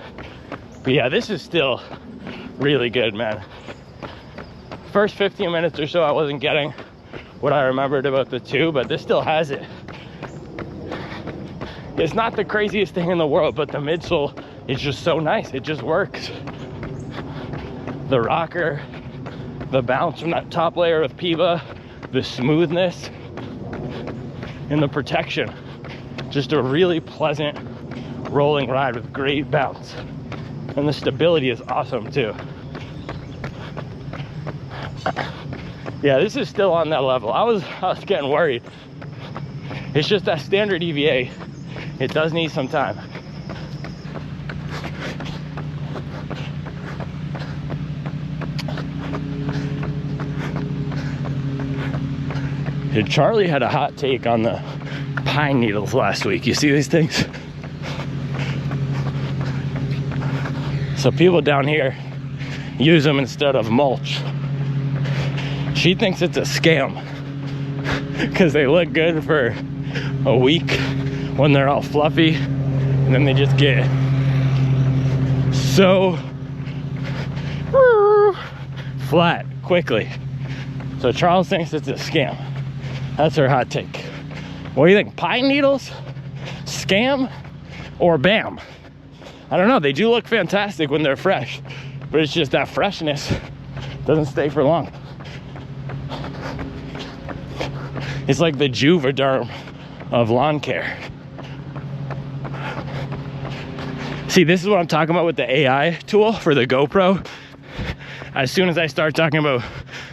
But yeah, this is still really good, man. First 15 minutes or so, I wasn't getting what I remembered about the 2, but this still has it. It's not the craziest thing in the world, but the midsole is just so nice. It just works. The rocker, the bounce from that top layer of Piva, the smoothness, and the protection. Just a really pleasant rolling ride with great bounce. And the stability is awesome too. Yeah, this is still on that level. I was getting worried. It's just that standard EVA. It does need some time. Dude, Charlie had a hot take on the pine needles last week. You see these things? So people down here use them instead of mulch. She thinks it's a scam because they look good for a week when they're all fluffy, and then they just get so flat quickly. So Charles thinks it's a scam. That's her hot take. What do you think? Pine needles? Scam? Or bam? I don't know. They do look fantastic when they're fresh, but it's just that freshness doesn't stay for long. It's like the Juvederm of lawn care. See, this is what I'm talking about with the AI tool for the GoPro. As soon as I start talking about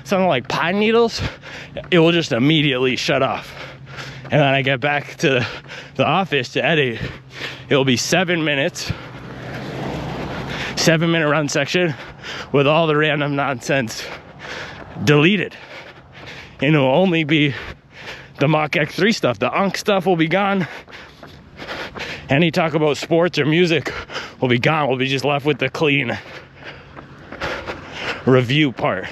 something like pine needles, it will just immediately shut off. And then I get back to the office to edit. It'll be 7 minutes, 7-minute run section with all the random nonsense deleted. And it'll only be the Mach X3 stuff. The Unk stuff will be gone. Any talk about sports or music will be gone. We'll be just left with the clean review part.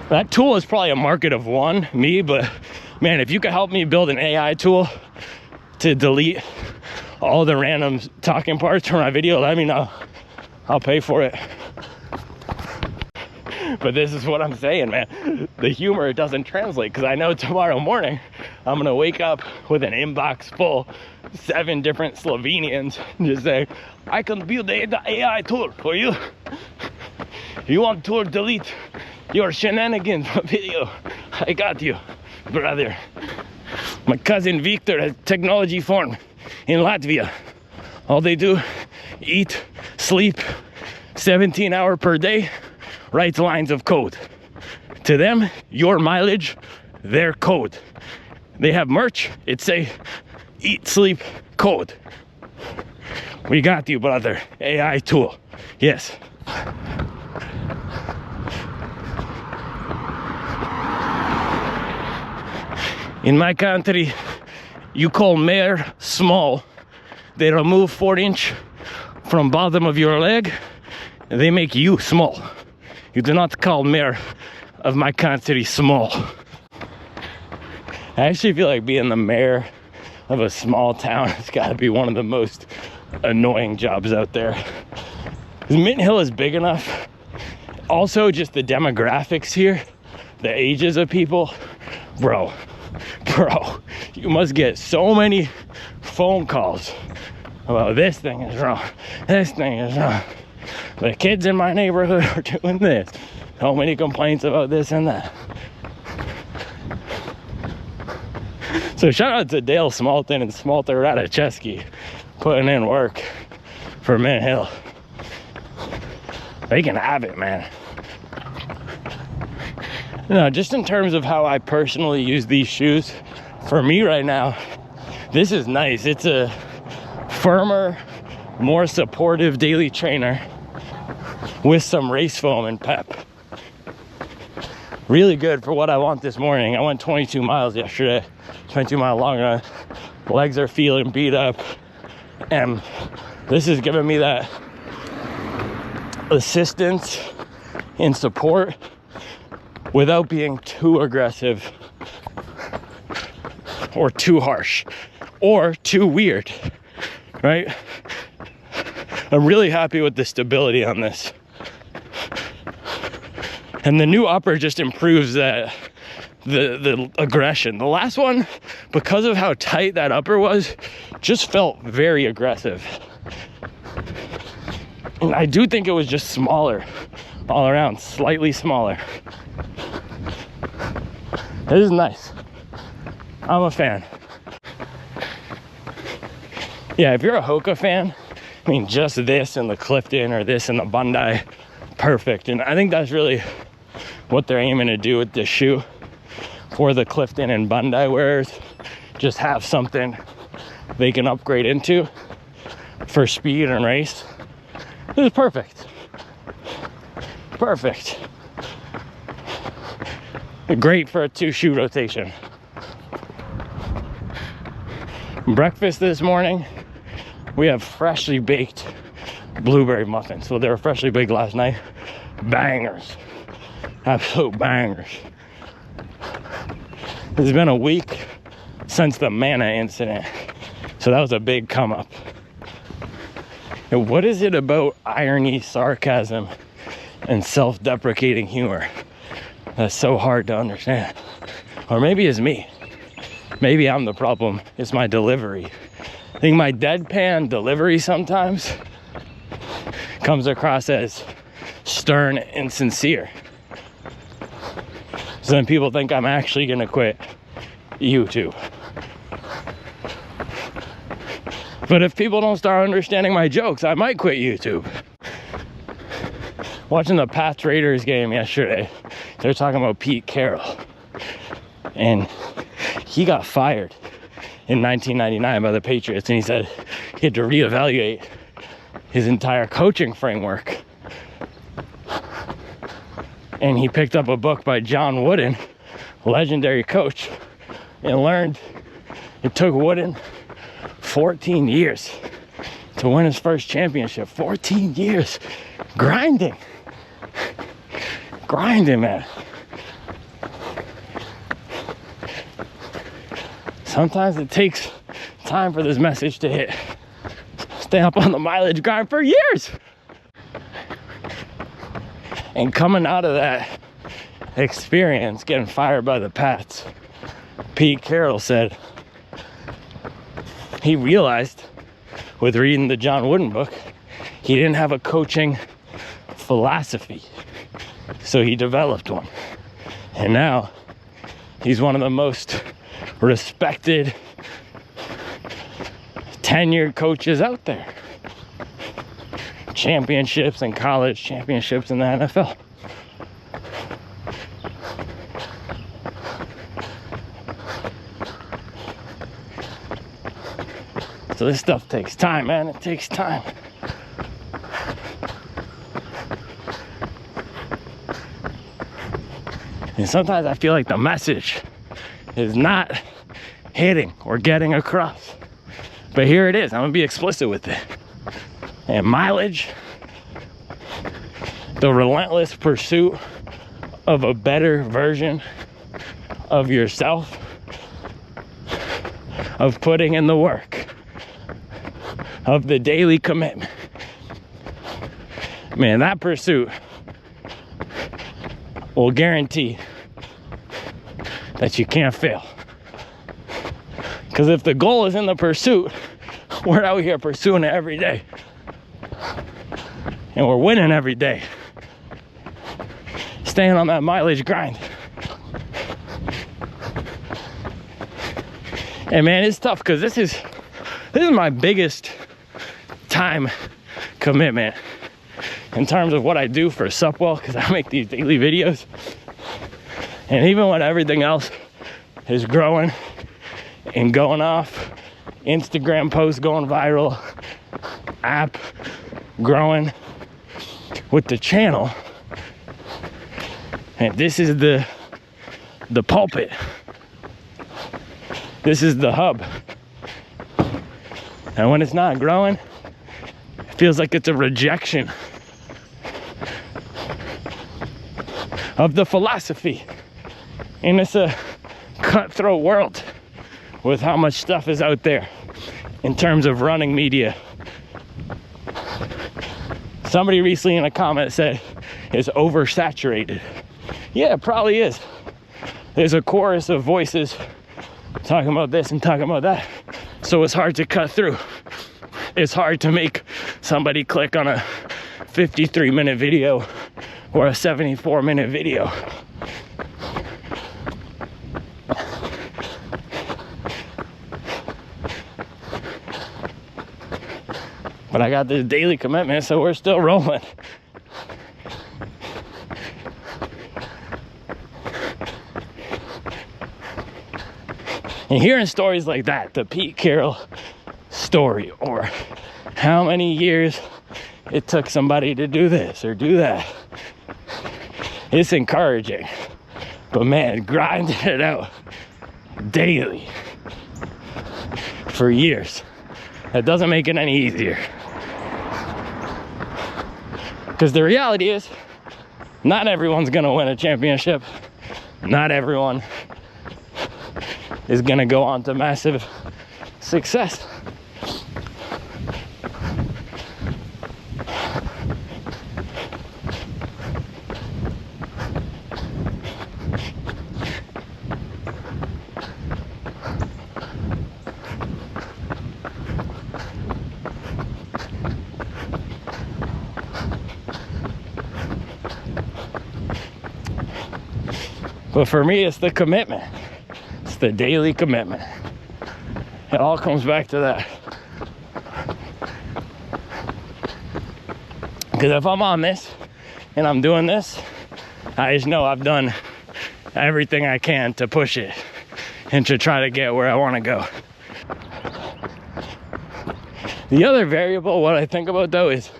That tool is probably a market of one, me, but man, if you could help me build an AI tool to delete all the random talking parts from my video, let me know. I'll pay for it. But this is what I'm saying, man. The humor doesn't translate, because I know tomorrow morning I'm gonna wake up with an inbox full 7 different Slovenians and just say, I can build the AI tool for you. You want to delete your shenanigans video? I got you, brother. My cousin Victor has technology farm in Latvia. All they do, eat, sleep, 17-hour per day, write lines of code. To them, your mileage, their code. They have merch, it say, eat, sleep, code. We got you, brother. AI tool. Yes. In my country, you call mare small. They remove 4-inch from bottom of your leg. They make you small. You do not call mare of my country small. I actually feel like being the mayor of a small town has got to be one of the most annoying jobs out there. Because Mint Hill is big enough. Also, just the demographics here, the ages of people, bro, you must get so many phone calls about this thing is wrong, this thing is wrong. The kids in my neighborhood are doing this. So many complaints about this and that. So shout out to Dale Smalton and Smalter Radacheski putting in work for Mint Hill. They can have it, man. No, just in terms of how I personally use these shoes, for me right now, this is nice. It's a firmer, more supportive daily trainer with some race foam and pep. Really good for what I want this morning. I went 22 miles yesterday, 22-mile long run. Legs are feeling beat up, and this is giving me that assistance and support without being too aggressive or too harsh or too weird, right? I'm really happy with the stability on this. And the new upper just improves that the aggression. The last one, because of how tight that upper was, just felt very aggressive. And I do think it was just smaller all around, slightly smaller. This is nice. I'm a fan. Yeah, if you're a Hoka fan, I mean, just this and the Clifton or this and the Bondi, perfect. And I think that's really what they're aiming to do with this shoe for the Clifton and Bondi wearers. Just have something they can upgrade into for speed and race. This is perfect. Perfect. Great for a 2-shoe rotation. Breakfast this morning, we have freshly baked blueberry muffins. So they were freshly baked last night. Bangers. Absolute bangers. It's been a week since the manna incident. So that was a big come up. And what is it about irony, sarcasm, and self-deprecating humor that's so hard to understand? Or maybe it's me. Maybe I'm the problem. It's my delivery. I think my deadpan delivery sometimes comes across as stern and sincere. So then people think I'm actually gonna quit YouTube. But if people don't start understanding my jokes, I might quit YouTube. Watching the Pats Raiders game yesterday, they're talking about Pete Carroll. And he got fired in 1999 by the Patriots, and he said he had to reevaluate his entire coaching framework. And he picked up a book by John Wooden, legendary coach, and learned it took Wooden 14 years to win his first championship. 14 years grinding, man. Sometimes it takes time for this message to hit. Stay up on the mileage grind for years. And coming out of that experience, getting fired by the Pats, Pete Carroll said he realized with reading the John Wooden book, he didn't have a coaching philosophy. So he developed one. And now he's one of the most respected, tenured coaches out there. Championships in college, championships in the NFL. So this stuff takes time, man. It takes time. And sometimes I feel like the message is not hitting or getting across. But here it is. I'm gonna be explicit with it. And mileage, the relentless pursuit of a better version of yourself, of putting in the work, of the daily commitment. Man, that pursuit will guarantee that you can't fail. Because if the goal is in the pursuit, we're out here pursuing it every day. And we're winning every day. Staying on that mileage grind. And man, it's tough because this is my biggest time commitment in terms of what I do for Supwell, because I make these daily videos. And even when everything else is growing and going off, Instagram posts going viral, app growing, with the channel, and this is the pulpit. This is the hub. And when it's not growing, it feels like it's a rejection of the philosophy. And it's a cutthroat world with how much stuff is out there in terms of running media. Somebody recently in a comment said it's oversaturated. Yeah, it probably is. There's a chorus of voices talking about this and talking about that. So it's hard to cut through. It's hard to make somebody click on a 53-minute video or a 74-minute video. But I got this daily commitment, so we're still rolling. And hearing stories like that, the Pete Carroll story, or how many years it took somebody to do this or do that, it's encouraging. But man, grinding it out daily for years, that doesn't make it any easier. Because the reality is, not everyone's gonna win a championship. Not everyone is gonna go on to massive success. But for me, it's the commitment. It's the daily commitment. It all comes back to that. Because if I'm on this and I'm doing this, I just know I've done everything I can to push it and to try to get where I want to go. The other variable, what I think about though, is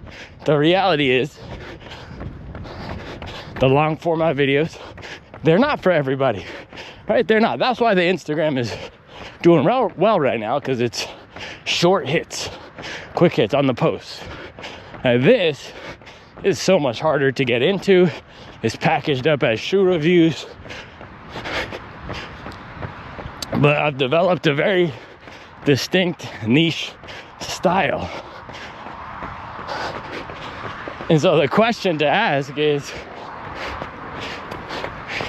the reality is the long format videos, they're not for everybody, right? They're not. That's why the Instagram is doing well right now, because it's short hits, quick hits on the posts. Now this is so much harder to get into. It's packaged up as shoe reviews. But I've developed a very distinct niche style. And so the question to ask is,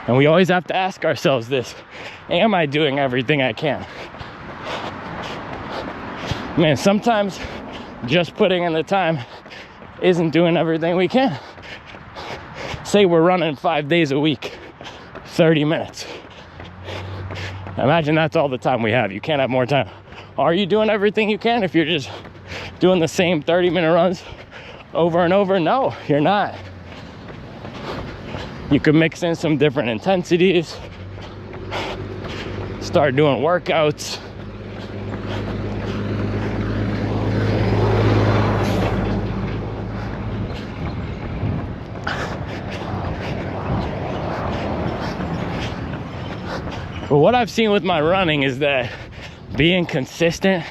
and we always have to ask ourselves this, am I doing everything I can? Man, sometimes just putting in the time isn't doing everything we can. say we're running 5 days a week, 30 minutes. Imagine that's all the time we have. You can't have more time. Are you doing everything you can if you're just doing the same 30-minute runs over and over? No, you're not. You could mix in some different intensities, start doing workouts. But what I've seen with my running is that being consistent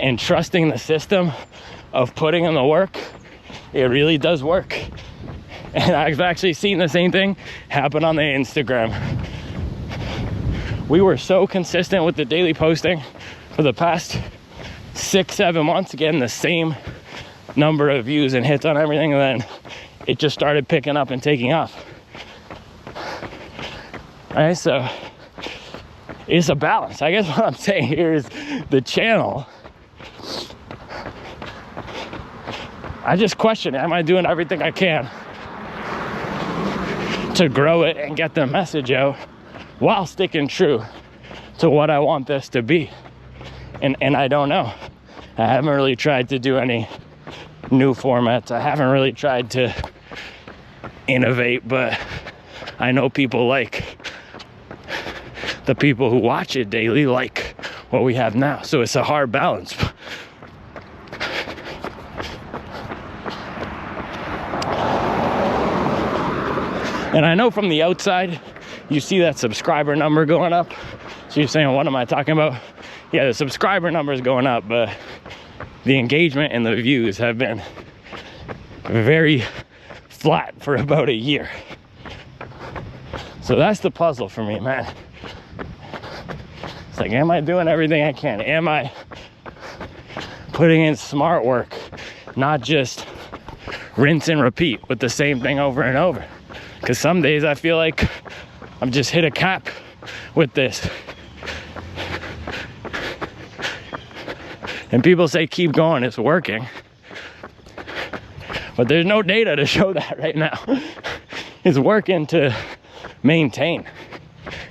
and trusting the system of putting in the work, it really does work. And I've actually seen the same thing happen on the Instagram. We were so consistent with the daily posting for the past 6-7 months, getting the same number of views and hits on everything, and then it just started picking up and taking off. All right, so it's a balance. I guess what I'm saying here is the channel. I just question, am I doing everything I can to grow it and get the message out while sticking true to what I want this to be? And I don't know. I haven't really tried to do any new formats. I haven't really tried to innovate, but I know people like the people who watch it daily like what we have now. So it's a hard balance. And I know from the outside, you see that subscriber number going up. So you're saying, what am I talking about? Yeah, the subscriber number is going up, but the engagement and the views have been very flat for about a year. So that's the puzzle for me, man. It's like, am I doing everything I can? Am I putting in smart work, not just rinse and repeat with the same thing over and over? Because some days I feel like I've just hit a cap with this. And people say, keep going, it's working. But there's no data to show that right now. It's working to maintain.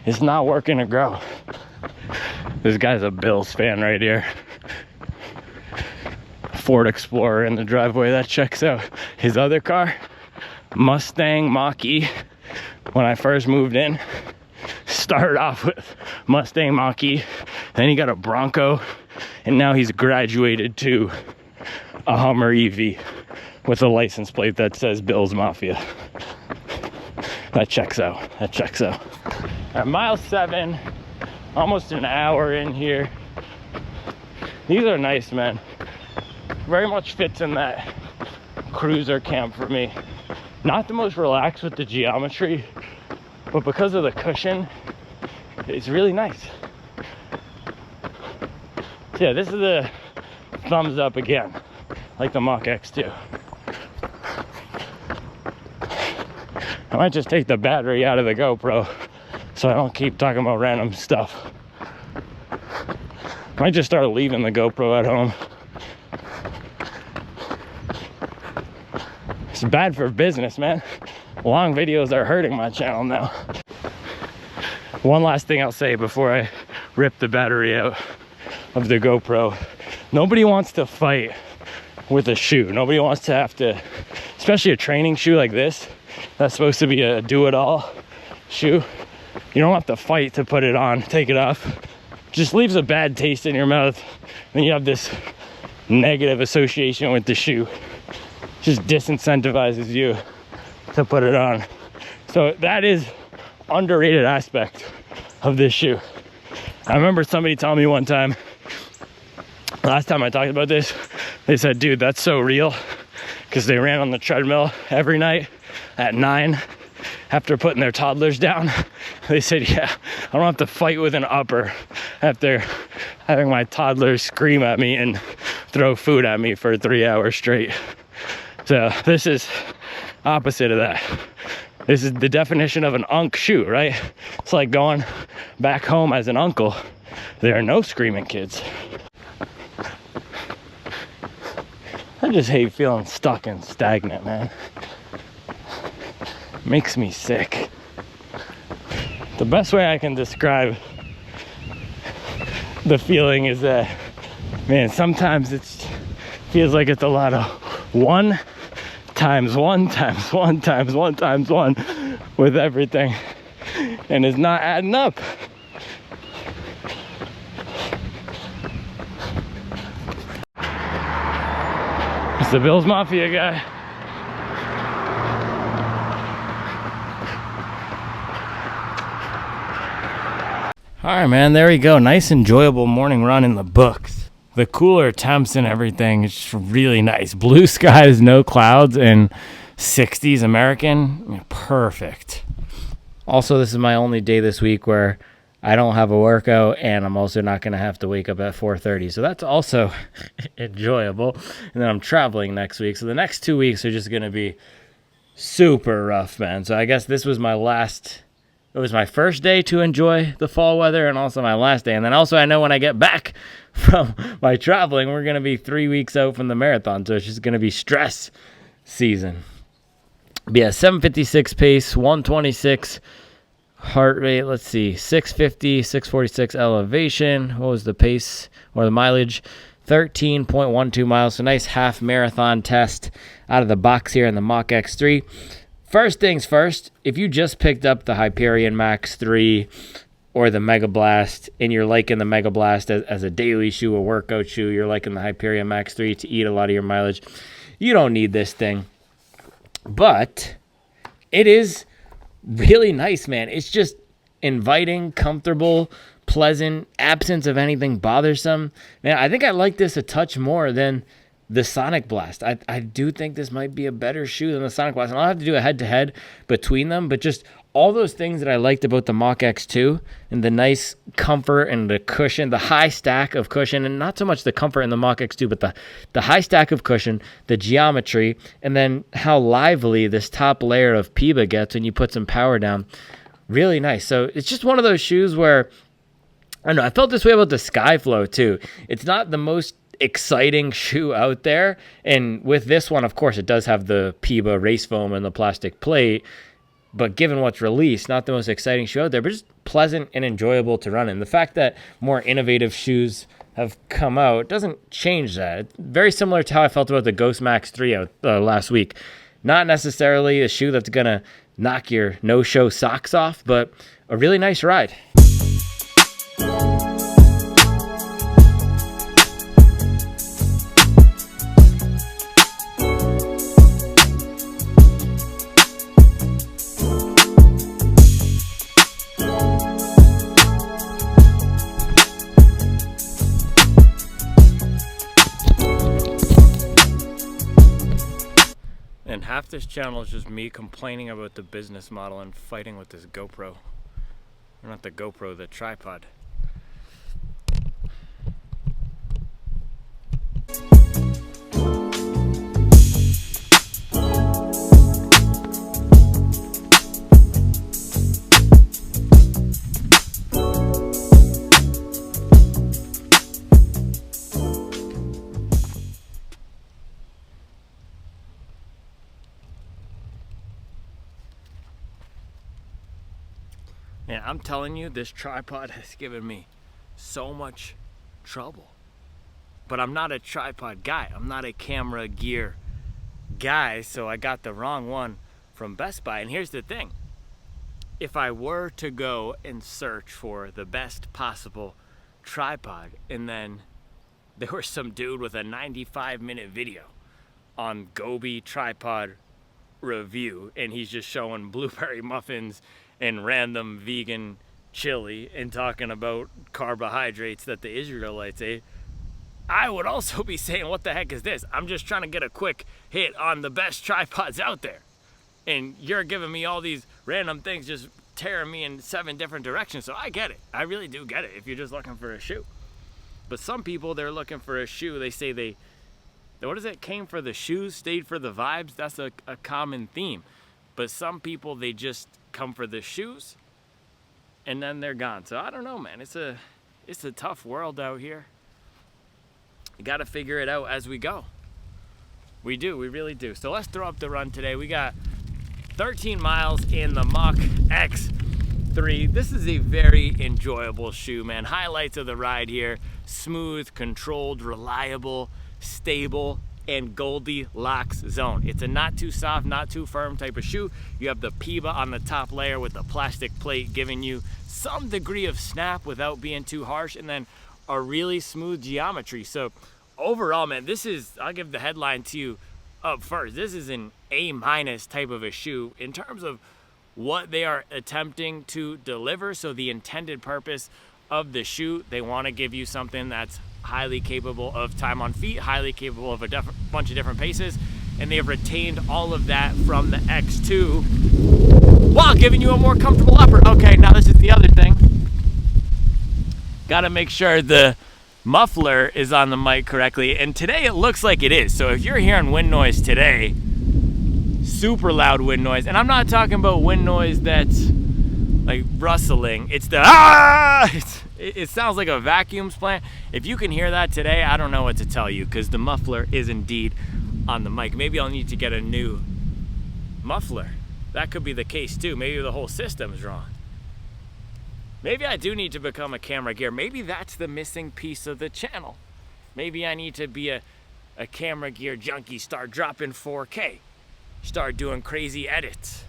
It's not working to grow. This guy's a Bills fan right here. Ford Explorer in the driveway, that checks out. His other car, Mustang Mach E, when I first moved in, started off with Mustang Mach E, then he got a Bronco, and now he's graduated to a Hummer EV with a license plate that says Bills Mafia. That checks out. That checks out. At mile 7, almost an hour in here. These are nice, man. Very much fits in that cruiser camp for me. Not the most relaxed with the geometry, but because of the cushion, it's really nice. So yeah, this is the thumbs up again, like the Mach X too. I might just take the battery out of the GoPro so I don't keep talking about random stuff. I might just start leaving the GoPro at home. It's bad for business, man. Long videos are hurting my channel now. One last thing I'll say before I rip the battery out of the GoPro. Nobody wants to fight with a shoe. Nobody wants to have to, especially a training shoe like this, that's supposed to be a do-it-all shoe. You don't have to fight to put it on, take it off. Just leaves a bad taste in your mouth. Then you have this negative association with the shoe. Just disincentivizes you to put it on. So that is underrated aspect of this shoe. I remember somebody telling me one time, last time I talked about this, they said, dude, that's so real, because they ran on the treadmill every night at 9 after putting their toddlers down. They said, yeah, I don't have to fight with an upper after having my toddlers scream at me and throw food at me for 3 hours straight. So this is opposite of that. This is the definition of an unk shoe, right? It's like going back home as an uncle. There are no screaming kids. I just hate feeling stuck and stagnant, man. makes me sick. The best way I can describe the feeling is that, man, sometimes it feels like it's a lot of 1 times 1 times 1 times 1 times 1 with everything, and it's not adding up. It's the Bills Mafia guy. All right, man, there we go. Nice, enjoyable morning run in the books. The cooler temps and everything is just really nice. Blue skies, no clouds, and 60s American. Perfect. Also, this is my only day this week where I don't have a workout, and I'm also not going to have to wake up at 4:30. So that's also enjoyable. And then I'm traveling next week. So the next 2 weeks are just going to be super rough, man. So I guess this was my last... It was my first day to enjoy the fall weather, and also my last day. And then also I know when I get back from my traveling, we're going to be 3 weeks out from the marathon. So it's just going to be stress season. But yeah, 7:56 pace, 126 heart rate. Let's see, 650, 646 elevation. What was the pace or the mileage? 13.12 miles. So nice half marathon test out of the box here in the Mach X3. First things first, if you just picked up the Hyperion Max 3 or the Mega Blast and you're liking the Mega Blast as a daily shoe, a workout shoe, you're liking the Hyperion Max 3 to eat a lot of your mileage, you don't need this thing. But it is really nice, man. It's just inviting, comfortable, pleasant, absence of anything bothersome. Man, I think I like this a touch more than the Sonic Blast. I do think this might be a better shoe than the Sonic Blast. And I'll have to do a head-to-head between them, but just all those things that I liked about the Mach X2 and the nice comfort and the cushion, the high stack of cushion, and not so much the comfort in the Mach X2, but the high stack of cushion, the geometry, and then how lively this top layer of PIBA gets when you put some power down. Really nice. So it's just one of those shoes where, I don't know, I felt this way about the Skyflow too. It's not the most exciting shoe out there, and with this one, of course, it does have the PIBA race foam and the plastic plate, but given what's released, not the most exciting shoe out there, but just pleasant and enjoyable to run in. The fact that more innovative shoes have come out doesn't change that. It's very similar to how I felt about the Ghost Max 3 out last week. Not necessarily a shoe that's gonna knock your no-show socks off, but a really nice ride. And half this channel is just me complaining about the business model and fighting with this GoPro. Or not the GoPro, the tripod. And I'm telling you, this tripod has given me so much trouble. But I'm not a tripod guy. I'm not a camera gear guy, so I got the wrong one from Best Buy. And here's the thing. If I were to go and search for the best possible tripod, and then there was some dude with a 95-minute video on Gobi tripod review, and he's just showing blueberry muffins and random vegan chili and talking about carbohydrates that the Israelites ate, I would also be saying, what the heck is this? I'm just trying to get a quick hit on the best tripods out there. And you're giving me all these random things, just tearing me in 7 different directions. So I get it. I really do get it if you're just looking for a shoe. But some people, they're looking for a shoe. They say what is it? Came for the shoes, stayed for the vibes. That's a common theme. But some people, they just come for the shoes and then they're gone. So I don't know, man. It's a tough world out here. You got to figure it out as we go. We do, we really do. So let's throw up the run today. We got 13 miles in the Mach X3. This is a very enjoyable shoe, man. Highlights of the ride here: smooth, controlled, reliable, stable, and Goldilocks zone. It's a not too soft, not too firm type of shoe. You have the PIBA on the top layer with the plastic plate giving you some degree of snap without being too harsh, and then a really smooth geometry. So overall, man, this is, I'll give the headline to you up first. This is an A- type of a shoe in terms of what they are attempting to deliver. So the intended purpose of the shoe, they want to give you something that's highly capable of time on feet, highly capable of a bunch of different paces, and they have retained all of that from the X2 while giving you a more comfortable upper. Okay, now this is the other thing. Got to make sure the muffler is on the mic correctly, and today it looks like it is. So if you're hearing wind noise today, super loud wind noise, and I'm not talking about wind noise that's like rustling, it's the it sounds like a vacuum's plant. If you can hear that today, I don't know what to tell you, because the muffler is indeed on the mic. Maybe I'll need to get a new muffler. That could be the case too. Maybe the whole system's wrong. Maybe I do need to become a camera gear. Maybe that's the missing piece of the channel. Maybe I need to be a camera gear junkie, start dropping 4K, start doing crazy edits.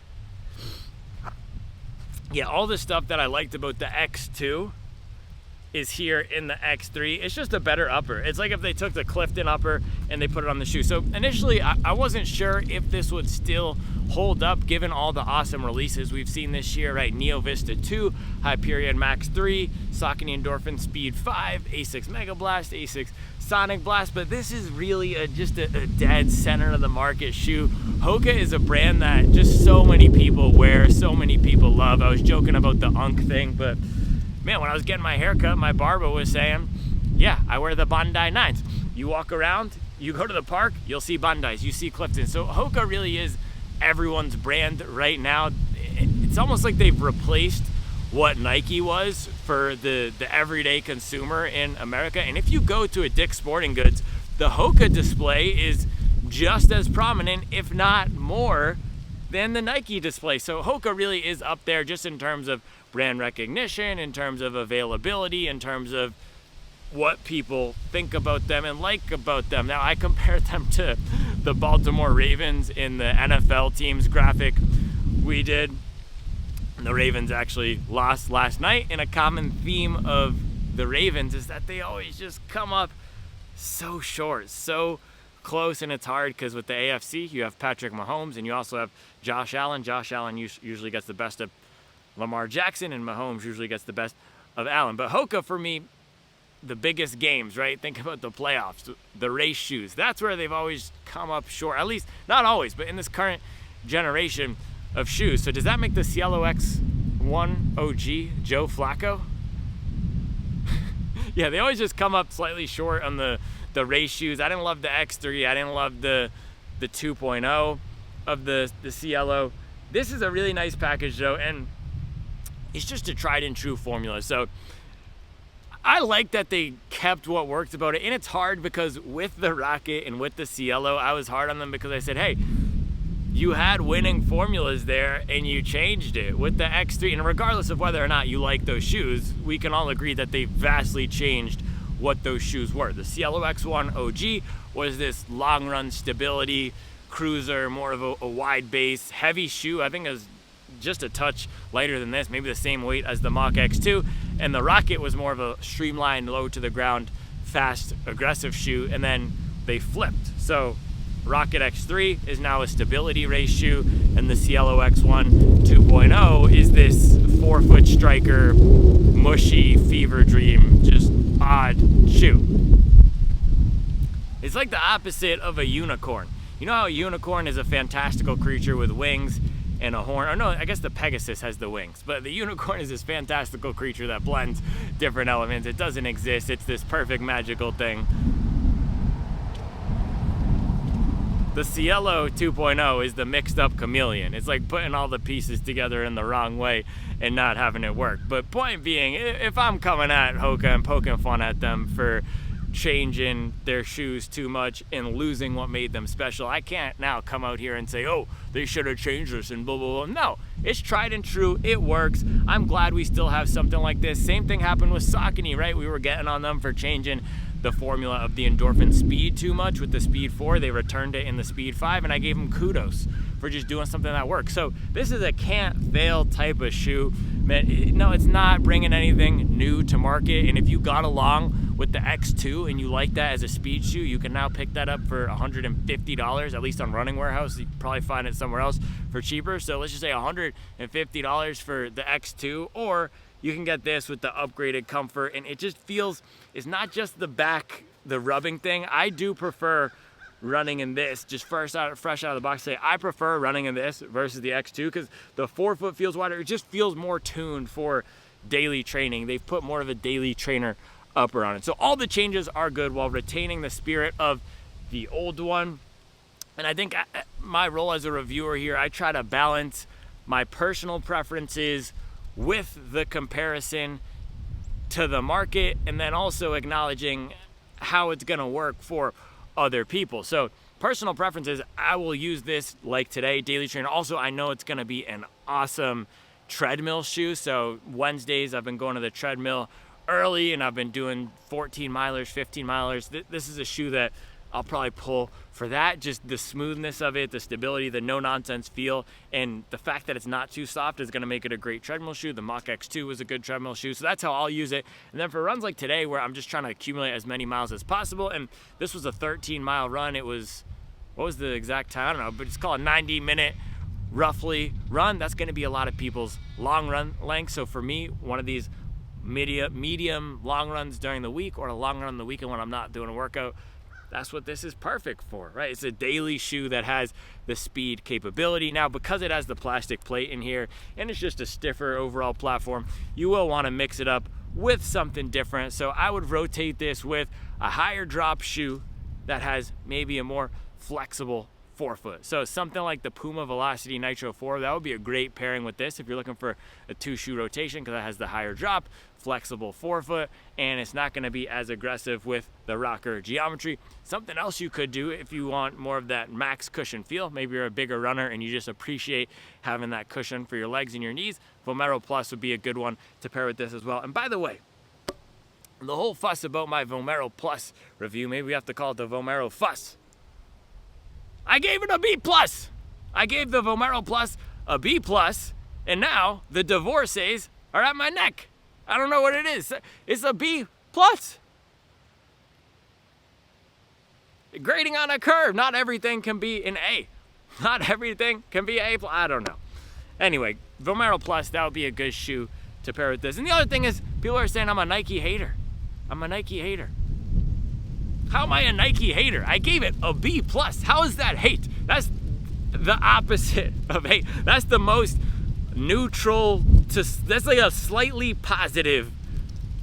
Yeah, all the stuff that I liked about the X2 is here in the X3. It's just a better upper. It's like if they took the Clifton upper and they put it on the shoe. So initially, I wasn't sure if this would still hold up given all the awesome releases we've seen this year, right? Neo Vista 2, Hyperion Max 3, Saucony Endorphin Speed 5, Asics Mega Blast, Asics Sonic Blast, but this is really just a dead center of the market shoe. Hoka is a brand that just so many people wear, so many people love. I was joking about the Unk thing, but man, when I was getting my haircut, my barber was saying, yeah, I wear the Bandai 9s. You walk around, you go to the park, you'll see Bandais, you see Clifton. So Hoka really is everyone's brand right now. It's almost like they've replaced what Nike was for the everyday consumer in America. And if you go to a Dick's Sporting Goods, the Hoka display is just as prominent, if not more, than the Nike display. So Hoka really is up there just in terms of brand recognition, in terms of availability, in terms of what people think about them and like about them. Now, I compare them to the Baltimore Ravens in the NFL teams graphic we did. The Ravens actually lost last night, and a common theme of the Ravens is that they always just come up so short, so close, and it's hard because with the AFC, you have Patrick Mahomes, and you also have Josh Allen. Josh Allen usually gets the best of Lamar Jackson, and Mahomes usually gets the best of Allen. But Hoka, for me, the biggest games, right? Think about the playoffs, the race shoes. That's where they've always come up short, at least, not always, but in this current generation of shoes. So does that make the Cielo X1 OG Joe Flacco? Yeah, they always just come up slightly short on the race shoes. I didn't love the X3. I didn't love the 2.0 of the Cielo. This is a really nice package though, and it's just a tried and true formula. So I like that they kept what worked about it, and it's hard because with the Rocket and with the Cielo, I was hard on them because I said, hey, you had winning formulas there and you changed it with the X3. And regardless of whether or not you like those shoes, we can all agree that they vastly changed what those shoes were. The Cielo X1 OG was this long run stability cruiser, more of a wide base, heavy shoe. I think it was just a touch lighter than this, maybe the same weight as the Mach X2. And the Rocket was more of a streamlined, low to the ground, fast, aggressive shoe. And then they flipped. So Rocket X3 is now a stability race shoe, and the Cielo X1 2.0 is this 4-foot striker, mushy fever dream, just odd shoe. It's like the opposite of a unicorn. You know how a unicorn is a fantastical creature with wings and a horn? Or no, I guess the Pegasus has the wings, but the unicorn is this fantastical creature that blends different elements. It doesn't exist. It's this perfect magical thing. The Cielo 2.0 is the mixed up chameleon. It's like putting all the pieces together in the wrong way and not having it work. But point being, if I'm coming at Hoka and poking fun at them for changing their shoes too much and losing what made them special. I can't now come out here and say, oh, they should have changed this and blah, blah, blah. No, it's tried and true. It works. I'm glad we still have something like this. Same thing happened with Saucony, right? We were getting on them for changing the formula of the endorphin speed too much with the Speed 4. They returned it in the Speed 5, and I gave them kudos for just doing something that works. So this is a can't fail type of shoe. Man, no, it's not bringing anything new to market. And if you got along with the X2 and you like that as a speed shoe, you can now pick that up for $150, at least on Running Warehouse. You can probably find it somewhere else for cheaper. So let's just say $150 for the X2, or you can get this with the upgraded comfort. And it just feels, it's not just the back, the rubbing thing. I do prefer running in this, just fresh out of the box. I prefer running in this versus the X2 because the forefoot feels wider. It just feels more tuned for daily training. They've put more of a daily trainer upper on it. So all the changes are good while retaining the spirit of the old one. And I think my role as a reviewer here, I try to balance my personal preferences with the comparison to the market, and then also acknowledging how it's going to work for other people. So personal preferences, I will use this like today, daily trainer. Also, I know it's going to be an awesome treadmill shoe. So Wednesdays I've been going to the treadmill early, and I've been doing 14 milers, 15 milers. This is a shoe that I'll probably pull for that. Just the smoothness of it, the stability, the no nonsense feel, and the fact that it's not too soft is going to make it a great treadmill shoe. The Mach X2 was a good treadmill shoe, so that's how I'll use it. And then for runs like today, where I'm just trying to accumulate as many miles as possible, and this was a 13-mile run. It was, what was the exact time? I don't know, but it's called a 90-minute roughly run. That's going to be a lot of people's long run length. So for me, one of these medium long runs during the week, or a long run on the weekend when I'm not doing a workout, that's what this is perfect for, right? It's a daily shoe that has the speed capability. Now, because it has the plastic plate in here and it's just a stiffer overall platform, you will want to mix it up with something different. So I would rotate this with a higher drop shoe that has maybe a more flexible forefoot. So something like the Puma Velocity Nitro 4, that would be a great pairing with this if you're looking for a 2-shoe rotation, because it has the higher drop, flexible forefoot, and it's not going to be as aggressive with the rocker geometry. Something else you could do if you want more of that max cushion feel, maybe you're a bigger runner and you just appreciate having that cushion for your legs and your knees, Vomero Plus would be a good one to pair with this as well. And by the way, the whole fuss about my Vomero Plus review, maybe we have to call it the Vomero Fuss. I gave it a B+. I gave the Vomero Plus a B+, and now the divorces are at my neck. I don't know what it is. It's a B+. Grading on a curve. Not everything can be an A. Not everything can be A+. I don't know. Anyway, Vomero Plus, that would be a good shoe to pair with this. And the other thing is, people are saying I'm a Nike hater. I'm a Nike hater. How am I a Nike hater? I gave it a B+. How is that hate? That's the opposite of hate. That's the most neutral to, that's like a slightly positive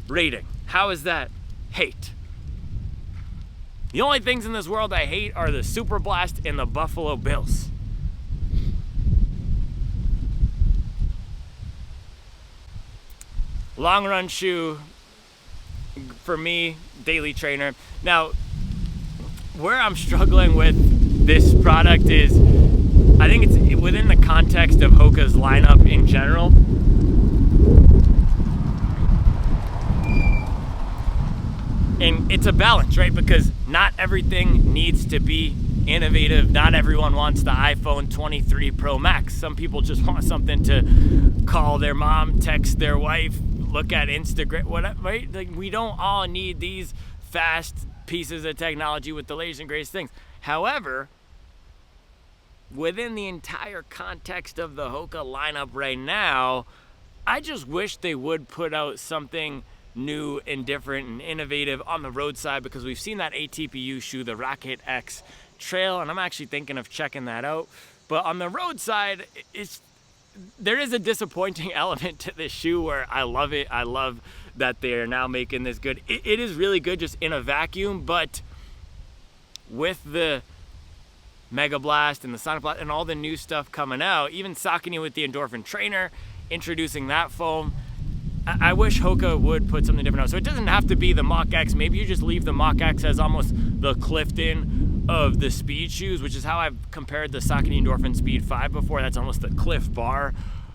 rating. How is that hate? The only things in this world I hate are the Superblast and the Buffalo Bills. Long run shoe for me, daily trainer. Now, where I'm struggling with this product is, I think it's within the context of Hoka's lineup in general. And it's a balance, right? Because not everything needs to be innovative. Not everyone wants the iPhone 23 Pro Max. Some people just want something to call their mom, text their wife, look at Instagram, whatever, right? Like, we don't all need these fast pieces of technology with the latest and greatest things. However, within the entire context of the Hoka lineup right now, I just wish they would put out something new and different and innovative on the roadside, because we've seen that ATPU shoe, the Rocket X Trail, and I'm actually thinking of checking that out. But on the roadside, there is a disappointing element to this shoe where I love it. I love that they're now making this good. It is really good just in a vacuum, but with the Mega Blast and the Sonic Blast and all the new stuff coming out, even Saucony with the Endorphin Trainer, introducing that foam, I wish Hoka would put something different out. So it doesn't have to be the Mach X. Maybe you just leave the Mach X as almost the Clifton of the speed shoes, which is how I've compared the Saucony Endorphin Speed 5 before. That's almost the Cliff Bar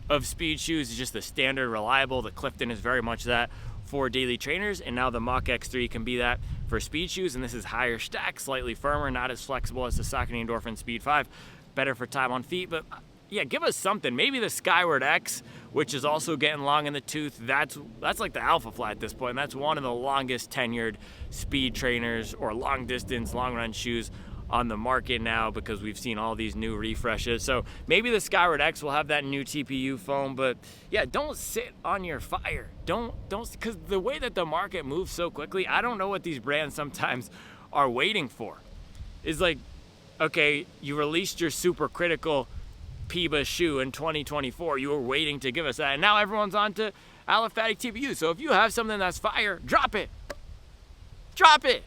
of speed shoes. It's just the standard, reliable. The Clifton is very much that for daily trainers, and now the Mach X3 can be that for speed shoes, and this is higher stack, slightly firmer, not as flexible as the Saucony Endorphin Speed 5. Better for time on feet, but yeah, give us something. Maybe the Skyward X, which is also getting long in the tooth. That's like the Alpha Fly at this point, and that's one of the longest tenured speed trainers or long distance, long run shoes on the market now, because we've seen all these new refreshes. So maybe the Skyward X will have that new TPU foam, but yeah, don't sit on your fire. Don't, because the way that the market moves so quickly, I don't know what these brands sometimes are waiting for. It's like, okay, you released your super critical Piba shoe in 2024. You were waiting to give us that, and now everyone's on to aliphatic TPU. So if you have something that's fire, drop it. Drop it.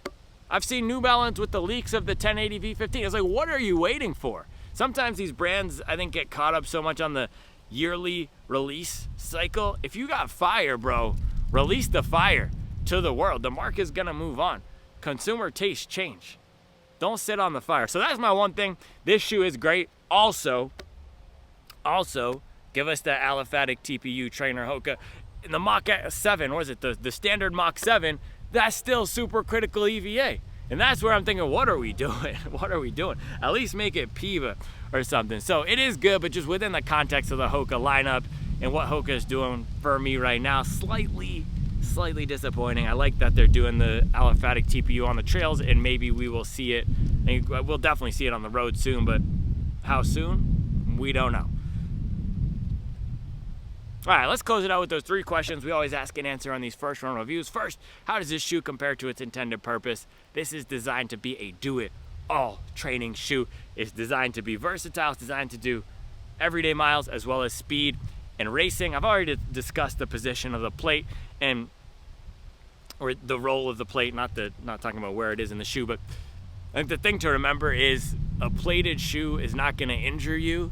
I've seen New Balance with the leaks of the 1080 V15. It's like, what are you waiting for? Sometimes these brands, I think, get caught up so much on the yearly release cycle. If you got fire, bro, release the fire to the world. The market's gonna move on. Consumer tastes change. Don't sit on the fire. So that's my one thing. This shoe is great. Also, give us that aliphatic TPU trainer Hoka. In the Mach 7, what is it? The standard Mach 7, that's still super critical EVA. And that's where I'm thinking, what are we doing? What are we doing? At least make it Piva or something. So it is good, but just within the context of the Hoka lineup and what Hoka is doing for me right now, slightly disappointing. I like that they're doing the aliphatic TPU on the trails, and maybe we will see it. We'll definitely see it on the road soon, but how soon? We don't know. All right, let's close it out with those 3 questions we always ask and answer on these first run reviews. First, how does this shoe compare to its intended purpose? This is designed to be a do-it-all training shoe. It's designed to be versatile. It's designed to do everyday miles as well as speed and racing. I've already discussed the position of the plate or the role of the plate, not talking about where it is in the shoe, but I think the thing to remember is a plated shoe is not going to injure you.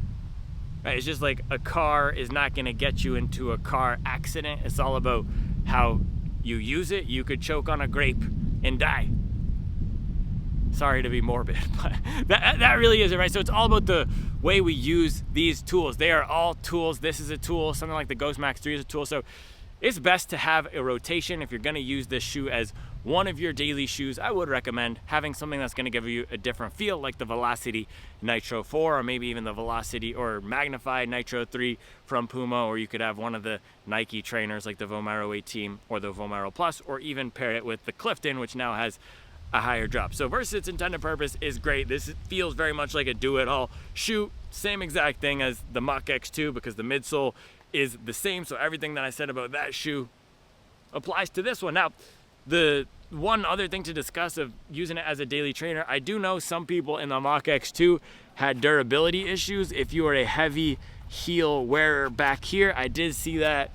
Right? It's just like a car is not going to get you into a car accident. It's all about how you use it. You could choke on a grape and die. Sorry to be morbid, but that really is it, right? So it's all about the way we use these tools. They are all tools. This is a tool. Something like the Ghost Max 3 is a tool. So it's best to have a rotation. If you're going to use this shoe as one of your daily shoes, I would recommend having something that's going to give you a different feel, like the Velocity Nitro 4, or maybe even the Velocity or Magnified Nitro 3 from Puma, or you could have one of the Nike trainers like the Vomero 18 or the Vomero Plus, or even pair it with the Clifton, which now has a higher drop. So versus its intended purpose is great. This feels very much like a do-it-all shoe. Same exact thing as the Mach X2, because the midsole is the same. So everything that I said about that shoe applies to this one. Now, the one other thing to discuss of using it as a daily trainer, I do know some people in the Mach X2 had durability issues. If you are a heavy heel wearer back here, I did see that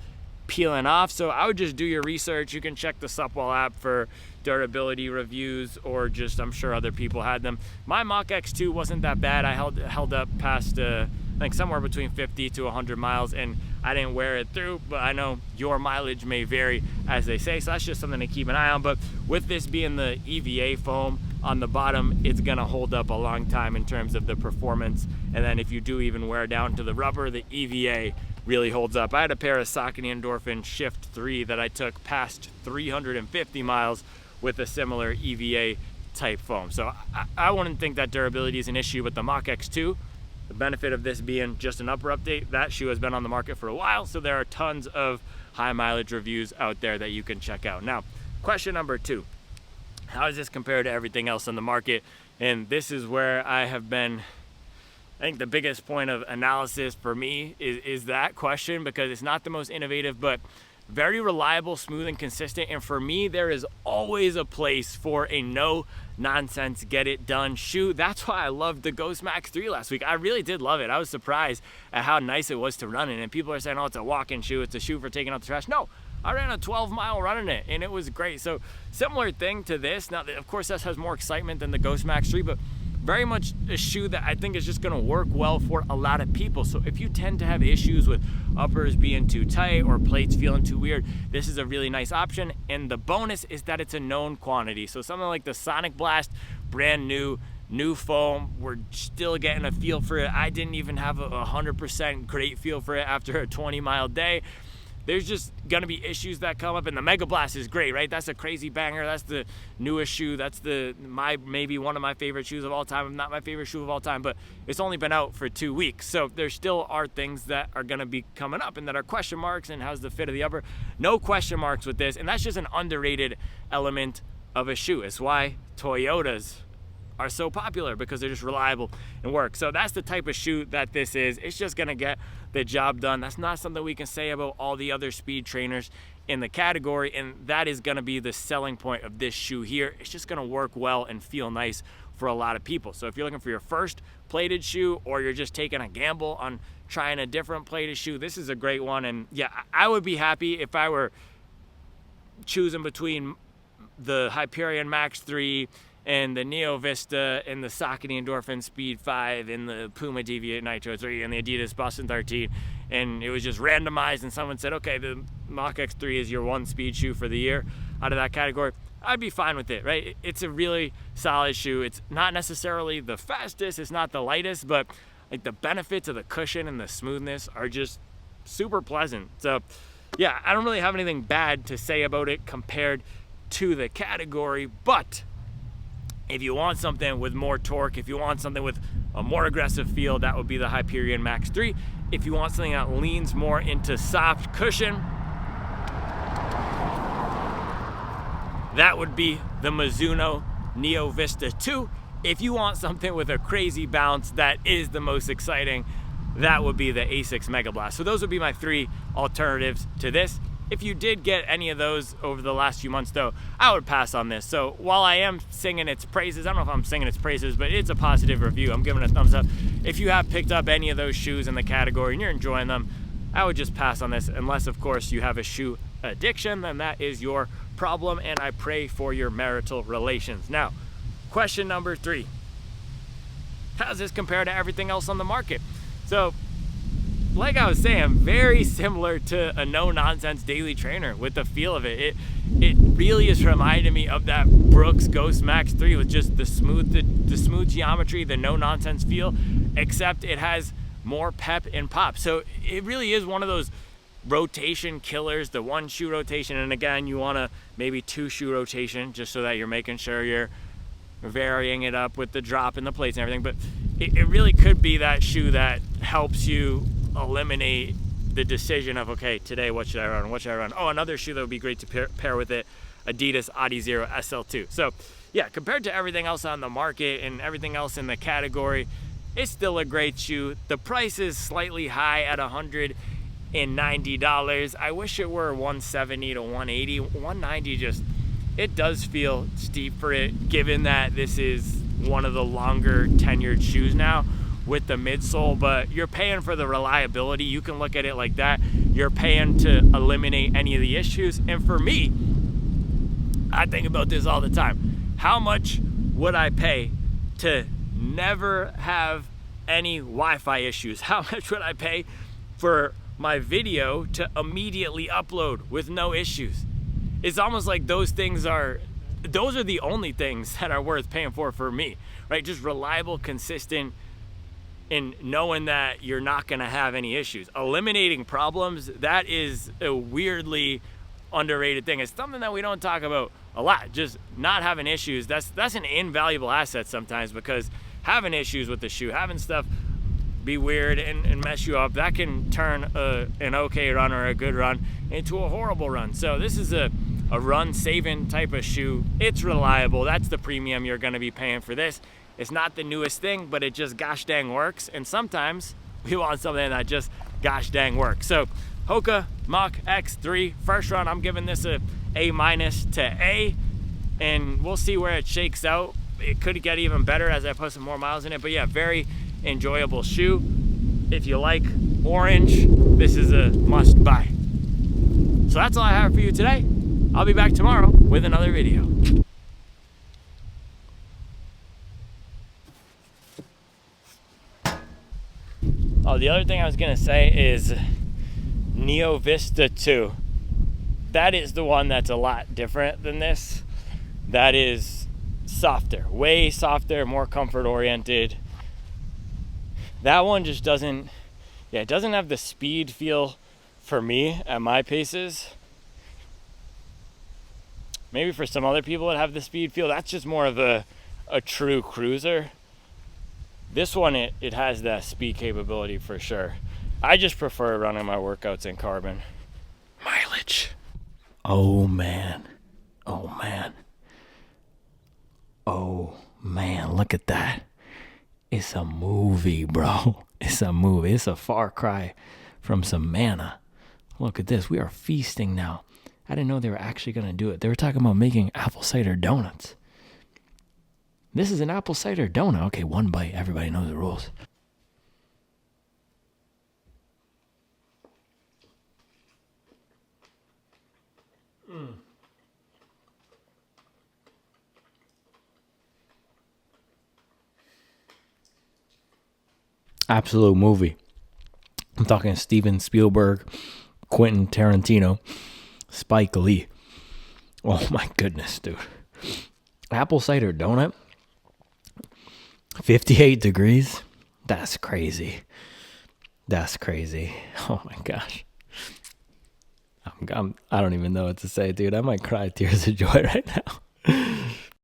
peeling off. So I would just do your research. You can check the Supwell app for durability reviews, or just, I'm sure other people had them. My Mach X2 wasn't that bad. I held up past I think somewhere between 50 to 100 miles, and I didn't wear it through, but I know your mileage may vary, as they say, so that's just something to keep an eye on. But with this being the EVA foam on the bottom, it's gonna hold up a long time in terms of the performance. And then if you do even wear down to the rubber, the EVA really holds up. I had a pair of Saucony Endorphin Shift 3 that I took past 350 miles with a similar EVA type foam. So I wouldn't think that durability is an issue. But the Mach X2, the benefit of this being just an upper update, that shoe has been on the market for a while, so there are tons of high mileage reviews out there that you can check out. Now, question number 2, how does this compare to everything else on the market? And this is where I have been, I think the biggest point of analysis for me is that question, because it's not the most innovative, but very reliable, smooth, and consistent. And for me, there is always a place for a no-nonsense, get-it-done shoe. That's why I loved the Ghost Max 3 last week. I really did love it. I was surprised at how nice it was to run in. And people are saying, oh, it's a walk-in shoe. It's a shoe for taking out the trash. No, I ran a 12-mile run in it, and it was great. So similar thing to this. Now, of course, this has more excitement than the Ghost Max 3, but very much a shoe that I think is just going to work well for a lot of people. So if you tend to have issues with uppers being too tight or plates feeling too weird, this is a really nice option. And the bonus is that it's a known quantity. So something like the Sonic Blast, brand new foam, we're still getting a feel for it. I didn't even have a 100% great feel for it after a 20-mile day. There's just gonna be issues that come up, and the Mega Blast is great, right? That's a crazy banger. That's the newest shoe. That's maybe one of my favorite shoes of all time, if not my favorite shoe of all time, but it's only been out for 2 weeks. So there still are things that are gonna be coming up and that are question marks, and how's the fit of the upper? No question marks with this, and that's just an underrated element of a shoe. It's why Toyotas are so popular, because they're just reliable and work. So that's the type of shoe that this is. It's just gonna get the job done. That's not something we can say about all the other speed trainers in the category, and that is gonna be the selling point of this shoe here. It's just gonna work well and feel nice for a lot of people. So if you're looking for your first plated shoe, or you're just taking a gamble on trying a different plated shoe, this is a great one. And yeah, I would be happy if I were choosing between the Hyperion Max 3 and the Neo Vista and the Saucony Endorphin Speed 5 and the Puma Deviate Nitro 3 and the Adidas Boston 13, and it was just randomized and someone said, okay, the Mach X 3 is your one speed shoe for the year out of that category, I'd be fine with it, right? It's a really solid shoe. It's not necessarily the fastest, it's not the lightest, but like the benefits of the cushion and the smoothness are just super pleasant. So yeah, I don't really have anything bad to say about it compared to the category, but if you want something with more torque, if you want something with a more aggressive feel, that would be the Hyperion Max 3. If you want something that leans more into soft cushion, that would be the Mizuno Neo Vista 2. If you want something with a crazy bounce that is the most exciting, that would be the Asics Mega Blast. So those would be my 3 alternatives to this. If you did get any of those over the last few months though, I would pass on this. So while I am singing its praises, I don't know if I'm singing its praises, but it's a positive review. I'm giving it a thumbs up. If you have picked up any of those shoes in the category and you're enjoying them, I would just pass on this, unless of course you have a shoe addiction, then that is your problem, and I pray for your marital relations. Now, question number 3. How does this compare to everything else on the market? So, like I was saying, very similar to a no-nonsense daily trainer with the feel of it. It really is reminding me of that Brooks Ghost Max 3 with just the smooth geometry, the no-nonsense feel, except it has more pep and pop. So it really is one of those rotation killers, the 1 shoe rotation, and again, you want to maybe 2 shoe rotation just so that you're making sure you're varying it up with the drop and the plates and everything. But it really could be that shoe that helps you eliminate the decision of, okay, today what should I run? What should I run? Oh, another shoe that would be great to pair with it, Adidas Adizero SL2. So yeah, compared to everything else on the market and everything else in the category, it's still a great shoe. The price is slightly high at $190. I wish it were $170 to $180. $190 just, it does feel steep for it, given that this is one of the longer tenured shoes now with the midsole, but you're paying for the reliability. You can look at it like that. You're paying to eliminate any of the issues. And for me, I think about this all the time. How much would I pay to never have any Wi-Fi issues? How much would I pay for my video to immediately upload with no issues? It's almost like those are the only things that are worth paying for me, right? Just reliable, consistent, and knowing that you're not gonna have any issues. Eliminating problems, that is a weirdly underrated thing. It's something that we don't talk about a lot. Just not having issues, that's an invaluable asset sometimes, because having issues with the shoe, having stuff be weird and mess you up, that can turn an okay run or a good run into a horrible run. So this is a run saving type of shoe. It's reliable. That's the premium you're gonna be paying for this. It's not the newest thing, but it just gosh dang works. And sometimes we want something that just gosh dang works. So Hoka Mach X 3, first run, I'm giving this a A- to A, and we'll see where it shakes out. It could get even better as I put some more miles in it, but yeah, very enjoyable shoe. If you like orange, this is a must buy. So that's all I have for you today. I'll be back tomorrow with another video. Oh, the other thing I was gonna say is Neo Vista 2. That is the one that's a lot different than this. That is softer, way softer, more comfort oriented. That one just doesn't, it doesn't have the speed feel for me at my paces. Maybe for some other people that have the speed feel, that's just more of a true cruiser. This one, it has that speed capability for sure. I just prefer running my workouts in carbon. Mileage. Oh man. Oh man. Oh man, look at that. It's a movie, bro. It's a movie. It's a far cry from some manna. Look at this. We are feasting now. I didn't know they were actually going to do it. They were talking about making apple cider donuts. This is an apple cider donut. Okay, one bite. Everybody knows the rules. Absolute movie. I'm talking Steven Spielberg, Quentin Tarantino, Spike Lee. Oh my goodness, dude. Apple cider donut. 58 degrees. That's crazy. That's crazy. Oh my gosh. I don't even know what to say, dude. I might cry tears of joy right now.